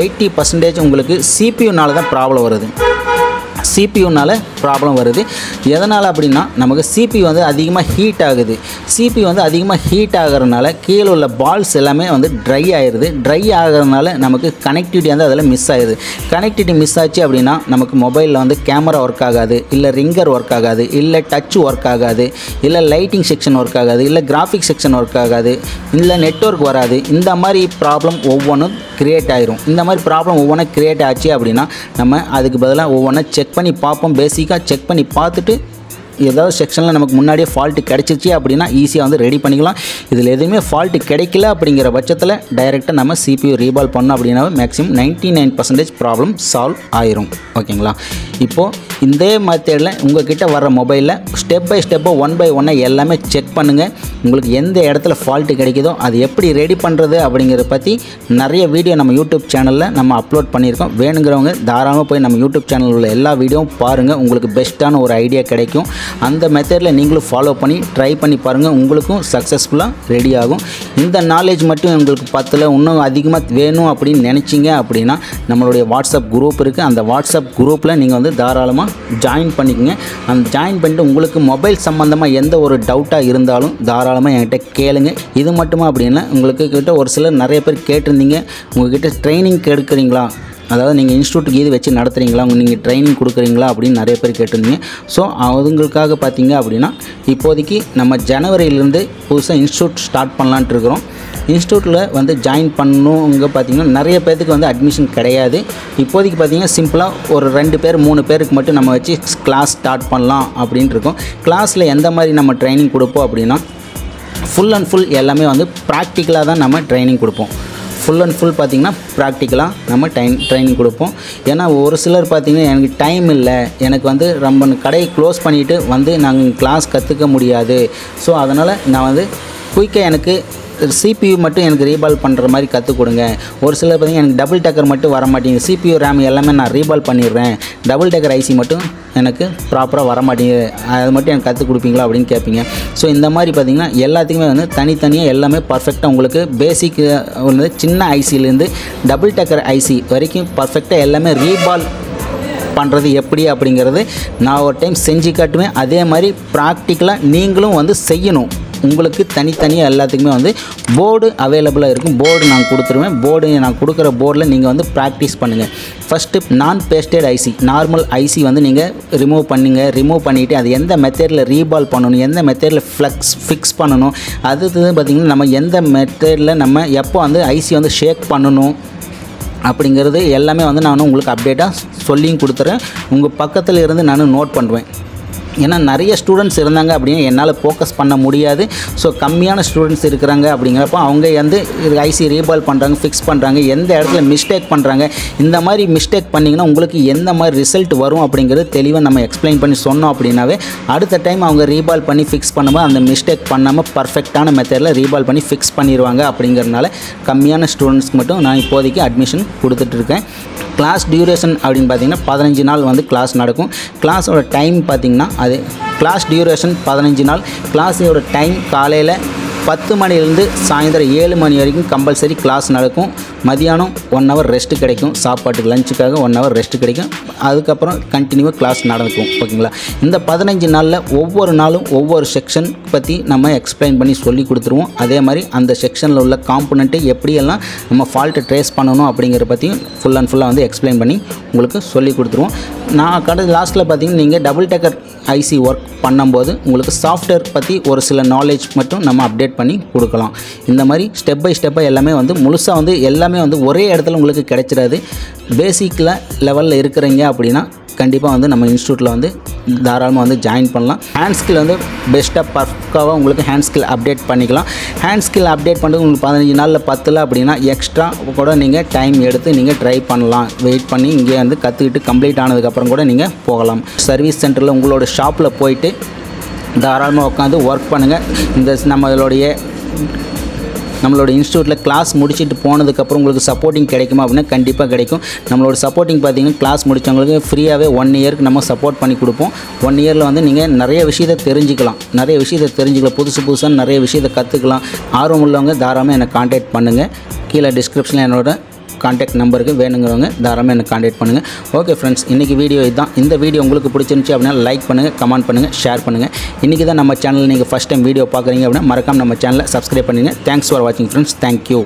S1: 80% உங்களுக்கு CPU-னால தான் ப்ராப்ளம் வருது. CPU-னால ப்ராப்ளம் வருது. எதனால் அப்படின்னா நமக்கு CPU வந்து அதிகமாக ஹீட் ஆகுது. CPU வந்து அதிகமாக ஹீட் ஆகிறதுனால கீழே உள்ள பால்ஸ் எல்லாமே வந்து ட்ரை ஆகிடுது. ட்ரை ஆகிறதுனால நமக்கு கனெக்டிவிட்டி வந்து அதில் மிஸ் ஆகிடுது. கனெக்டிவிட்டி மிஸ் ஆச்சு அப்படின்னா நமக்கு மொபைலில் வந்து கேமரா ஒர்க் ஆகாது, இல்லை ரிங்கர் ஒர்க் ஆகாது, இல்லை டச் ஒர்க் ஆகாது, இல்லை லைட்டிங் செக்ஷன் ஒர்க் ஆகாது, இல்லை கிராஃபிக் செக்ஷன் ஒர்க் ஆகாது, இல்லை நெட்வொர்க் வராது. இந்த மாதிரி ப்ராப்ளம் ஒவ்வொன்றும் க்ரியேட் ஆயிரும். இந்த மாதிரி ப்ராப்ளம் ஒவ்வொன்றும் க்ரியேட் ஆச்சு அப்படின்னா நம்ம அதுக்கு பதிலாக ஒவ்வொன்றா செக் பண்ணி பார்ப்போம். பேசிக்காக செக் பண்ணி பார்த்துட்டு ஏதாவது செக்ஷனில் நமக்கு முன்னாடியே ஃபால்ட்டு கிடச்சிச்சு அப்படின்னா ஈஸியாக வந்து ரெடி பண்ணிக்கலாம். இதில் எதுவுமே ஃபால்ட்டு கிடைக்கல அப்படிங்கிற பட்சத்தில் டைரெக்டாக நம்ம CPU ரீபால் பண்ணோம் அப்படின்னா மேக்ஸிமம் 99% ப்ராப்ளம் சால்வ் ஆயிரும், ஓகேங்களா. இப்போது இதே மெத்தடில் உங்கள்கிட்ட வர மொபைலில் ஸ்டெப் பை ஸ்டெப்பாக 1 by 1 எல்லாமே செக் பண்ணுங்கள். உங்களுக்கு எந்த இடத்துல ஃபால்ட்டு கிடைக்குதோ அது எப்படி ரெடி பண்ணுறது அப்படிங்கிறத பற்றி நிறைய வீடியோ நம்ம யூடியூப் சேனலில் நம்ம அப்லோட் பண்ணியிருக்கோம். வேணுங்கிறவங்க தாராளமாக போய் நம்ம யூடியூப் சேனலில் உள்ள எல்லா வீடியோவும் பாருங்கள், உங்களுக்கு பெஸ்ட்டான ஒரு ஐடியா கிடைக்கும். அந்த மெத்தடில் நீங்களும் ஃபாலோ பண்ணி ட்ரை பண்ணி பாருங்கள், உங்களுக்கும் சக்ஸஸ்ஃபுல்லாக ரெடி ஆகும். இந்த நாலேஜ் மட்டும் உங்களுக்கு பத்தில் இன்னும் அதிகமாக வேணும் அப்படின்னு நினச்சிங்க அப்படின்னா நம்மளுடைய வாட்ஸ்அப் குரூப் இருக்குது. அந்த வாட்ஸ்அப் குரூப்பில் நீங்கள் வந்து தாராளமாக ஜாயின் பண்ணிக்கோங்க. அந்த ஜாயின் பண்ணிட்டு உங்களுக்கு மொபைல் சம்மந்தமாக எந்த ஒரு டவுட்டாக இருந்தாலும் தாராளமாக என்கிட்ட கேளுங்க. இது மட்டுமா அப்படின்னா உங்களுக்கு கிட்ட ஒரு சிலர் நிறைய பேர் கேட்டிருந்தீங்க, உங்கள்கிட்ட ட்ரைனிங் எடுக்கிறீங்களா, அதாவது நீங்கள் இன்ஸ்டியூட்டுக்கு இது வச்சு நடத்துகிறீங்களா, நீங்கள் ட்ரைனிங் கொடுக்குறீங்களா அப்படின்னு நிறைய பேர் கேட்டிருந்தீங்க. ஸோ அவங்களுக்காக பார்த்தீங்க அப்படின்னா இப்போதைக்கு நம்ம ஜனவரியிலேருந்து புதுசாக இன்ஸ்டியூட் ஸ்டார்ட் பண்ணலான்ட்டு இருக்கிறோம். இன்ஸ்டியூட்டில் வந்து ஜாயின் பண்ணணுங்க பார்த்திங்கன்னா நிறைய பேருக்கு வந்து அட்மிஷன் கிடையாது. இப்போதைக்கு பார்த்திங்கன்னா சிம்பிளாக ஒரு 2 பேர் 3 பேருக்கு மட்டும் நம்ம வச்சு கிளாஸ் ஸ்டார்ட் பண்ணலாம் அப்படின்ட்டு இருக்கோம். கிளாஸில் எந்த மாதிரி நம்ம ட்ரைனிங் கொடுப்போம் அப்படின்னா ஃபுல் அண்ட் ஃபுல் எல்லாமே வந்து ப்ராக்டிக்கலாக தான் நம்ம ட்ரைனிங் கொடுப்போம். ஃபுல் அண்ட் ஃபுல் பார்த்திங்கன்னா ப்ராக்டிக்கலாக நம்ம ட்ரைனிங் கொடுப்போம். ஏன்னா ஒரு சிலர் பார்த்திங்கன்னா எனக்கு டைம் இல்லை, எனக்கு வந்து ரொம்ப கடையை க்ளோஸ் பண்ணிவிட்டு வந்து நாங்கள் கிளாஸ் கற்றுக்க முடியாது, ஸோ அதனால் நான் வந்து குயிக்காக எனக்கு CPU மட்டும் எனக்கு ரீபால் பண்ணுற மாதிரி கற்றுக் கொடுங்க. ஒரு சிலர் பார்த்தீங்கன்னா எனக்கு டபுள் டேக்கர் மட்டும் வர மாட்டேங்குது, CPU RAM எல்லாமே நான் ரீபால் பண்ணிடுறேன், டபுள் டேக்கர் ஐசி மட்டும் எனக்கு ப்ராப்பராக வர மாட்டேங்குது, அது மட்டும் எனக்கு கற்றுக் கொடுப்பீங்களா அப்படின்னு கேட்பீங்க. ஸோ இந்த மாதிரி பார்த்திங்கன்னா எல்லாத்துக்குமே வந்து தனித்தனியாக எல்லாமே பர்ஃபெக்டாக உங்களுக்கு பேசிக் வந்து சின்ன ஐசிலேருந்து டபுள் டேக்கர் ஐசி வரைக்கும் பர்ஃபெக்டாக எல்லாமே ரீபால் பண்ணுறது எப்படி அப்படிங்கிறது நான் ஒரு டைம் செஞ்சு காட்டுவேன். அதே மாதிரி ப்ராக்டிக்கலாக நீங்களும் வந்து செய்யணும். உங்களுக்கு தனித்தனியாக எல்லாத்துக்குமே வந்து போர்டு அவைலபிளாக இருக்கும். போர்டு நான் கொடுத்துருவேன். போர்டு நான் கொடுக்குற போர்டில் நீங்கள் வந்து ப்ராக்டிஸ் பண்ணுங்கள். ஃபஸ்ட்டு நான் பேஸ்டட் ஐசி, நார்மல் ஐசி வந்து நீங்கள் ரிமூவ் பண்ணிவிட்டு அது எந்த மெத்தடில் ரீபால் பண்ணணும், எந்த மெத்தடில் ஃபிக்ஸ் பண்ணணும், அது பார்த்திங்கன்னா நம்ம எந்த மெத்தடில் நம்ம எப்போ வந்து ஐசி வந்து ஷேக் பண்ணணும் அப்படிங்கிறது எல்லாமே வந்து நான் உங்களுக்கு அப்டேட்டாக சொல்லியும் கொடுத்துறேன். உங்கள் பக்கத்தில் இருந்து நான் நோட் பண்ணுவேன். ஏன்னா நிறைய ஸ்டூடெண்ட்ஸ் இருந்தாங்க அப்படின்னு என்னால் ஃபோக்கஸ் பண்ண முடியாது. ஸோ கம்மியான ஸ்டூடெண்ட்ஸ் இருக்கிறாங்க அப்படிங்கிறப்போ அவங்க வந்து ஐசி ரீபால் பண்ணுறாங்க, ஃபிக்ஸ் பண்ணுறாங்க, எந்த இடத்துல மிஸ்டேக் பண்ணுறாங்க, இந்த மாதிரி மிஸ்டேக் பண்ணிங்கன்னா உங்களுக்கு எந்த மாதிரி ரிசல்ட் வரும் அப்படிங்கிறது தெளிவாக நம்ம எக்ஸ்பிளைன் பண்ணி சொன்னோம் அப்படின்னாவே அடுத்த டைம் அவங்க ரீபால் பண்ணி ஃபிக்ஸ் பண்ணும்போது அந்த மிஸ்டேக் பண்ணாமல் பர்ஃபெக்டான மெத்தடில் ரீபால் பண்ணி ஃபிக்ஸ் பண்ணிடுவாங்க. அப்படிங்கிறதுனால கம்மியான ஸ்டூடெண்ட்ஸ்க்கு மட்டும் நான் இப்போதைக்கு அட்மிஷன் கொடுத்துட்ருக்கேன். கிளாஸ் டியூரேஷன் அப்படின்னு பார்த்திங்கன்னா 15 நாள் வந்து கிளாஸ் நடக்கும். கிளாஸோட டைம் பார்த்திங்கன்னா அது கிளாஸ் டியூரேஷன் 15 நாள். கிளாஸோட டைம் காலையில் 10 மணிலேருந்து சாயந்தரம் 7 மணி வரைக்கும் கம்பல்சரி கிளாஸ் நடக்கும். மதியானம் 1 ஹவர் ரெஸ்ட்டு கிடைக்கும், சாப்பாட்டுக்கு லஞ்சுக்காக 1 ஹவர் ரெஸ்ட்டு கிடைக்கும். அதுக்கப்புறம் கண்டினியூவாக கிளாஸ் நடக்கும். ஓகேங்களா? இந்த 15 நாளில் ஒவ்வொரு நாளும் ஒவ்வொரு செக்ஷன் பற்றி நம்ம எக்ஸ்பிளைன் பண்ணி சொல்லி கொடுத்துருவோம். அதே மாதிரி அந்த செக்ஷனில் உள்ள காம்பனண்ட்டு எப்படியெல்லாம் நம்ம ஃபால்ட்டை ட்ரேஸ் பண்ணணும் அப்படிங்கிற பற்றியும் ஃபுல் அண்ட் ஃபுல்லாக வந்து எக்ஸ்பிளைன் பண்ணி உங்களுக்கு சொல்லி கொடுத்துருவோம். நான் லாஸ்ட்டில் பார்த்திங்கன்னா நீங்கள் டபுள் டேக்கர் ஐசி ஒர்க் பண்ணும்போது உங்களுக்கு சாஃப்ட்வேர் பற்றி ஒரு சில நாலேஜ் மட்டும் நம்ம அப்டேட் பண்ணி கொடுக்கலாம். இந்த மாதிரி ஸ்டெப் பை ஸ்டெப்பாக எல்லாமே வந்து முழுசாக வந்து எல்லாமே வந்து ஒரே இடத்துல உங்களுக்கு கிடைச்சிடாது. பேசிக்கில் லெவலில் இருக்கிறீங்க அப்படின்னா கண்டிப்பாக வந்து நம்ம இன்ஸ்டியூட்டில் வந்து தாராளமாக வந்து ஜாயின் பண்ணலாம். ஹேண்ட் ஸ்கில் வந்து பெஸ்ட்டாக பர்ஃபெக்டாக உங்களுக்கு ஹேண்ட் ஸ்கில் அப்டேட் பண்ணிக்கலாம். ஹேண்ட் ஸ்கில் அப்டேட் பண்ணுறது உங்களுக்கு 15 நாளில் பத்தல அப்படின்னா எக்ஸ்ட்ரா கூட நீங்கள் டைம் எடுத்து நீங்கள் ட்ரை பண்ணலாம். வெயிட் பண்ணி இங்கே வந்து கற்றுக்கிட்டு கம்ப்ளீட் ஆனதுக்கப்புறம் கூட நீங்கள் போகலாம். சர்வீஸ் சென்டரில் உங்களோட ஷாப்பில் போயிட்டு தாராளமாக உட்காந்து ஒர்க் பண்ணுங்கள். இந்த நம்மளோட இன்ஸ்டியூட்டில் கிளாஸ் முடிச்சுட்டு போனதுக்கப்புறம் உங்களுக்கு சப்போர்ட்டிங் கிடைக்குமா அப்படின்னா கண்டிப்பாக கிடைக்கும். நம்மளோட சப்போர்ட்டிங் பார்த்திங்கன்னா கிளாஸ் முடித்தவங்களுக்கு ஃப்ரீயாகவே 1 இயருக்கு நம்ம சப்போர்ட் பண்ணி கொடுப்போம். 1 இயரில் வந்து நீங்கள் நிறைய விஷயத்தை தெரிஞ்சுக்கலாம். புதுசாக நிறைய விஷயத்தை கற்றுக்கலாம். ஆர்வம் உள்ளவங்க தாராளமாக என்னை கான்டாக்ட் பண்ணுங்கள். கீழே டிஸ்கிரிப்ஷனில் என்னோட கான்டாக்ட் நம்பருக்கு வேணுங்கிறவங்க தாராளமாக எனக்கு கான்டாக்ட் பண்ணுங்கள். ஓகே ஃப்ரெண்ட்ஸ், இன்றைக்கி வீடியோ இதுதான். இந்த வீடியோ உங்களுக்கு பிடிச்சிருந்துச்சி அப்படின்னா லைக் பண்ணுங்கள், கமெண்ட் பண்ணுங்கள், ஷேர் பண்ணுங்கள். இன்றைக்கி தான் நம்ம சேனல் நீங்கள் ஃபஸ்ட் டைம் வீடியோ பார்க்குறீங்க அப்படின்னா மறக்காம நம்ம சேனலை சப்ஸ்கிரைப் பண்ணுங்கள். தேங்க்ஸ் ஃபார் வாட்சிங் ஃப்ரெண்ட்ஸ். தேங்க்யூ.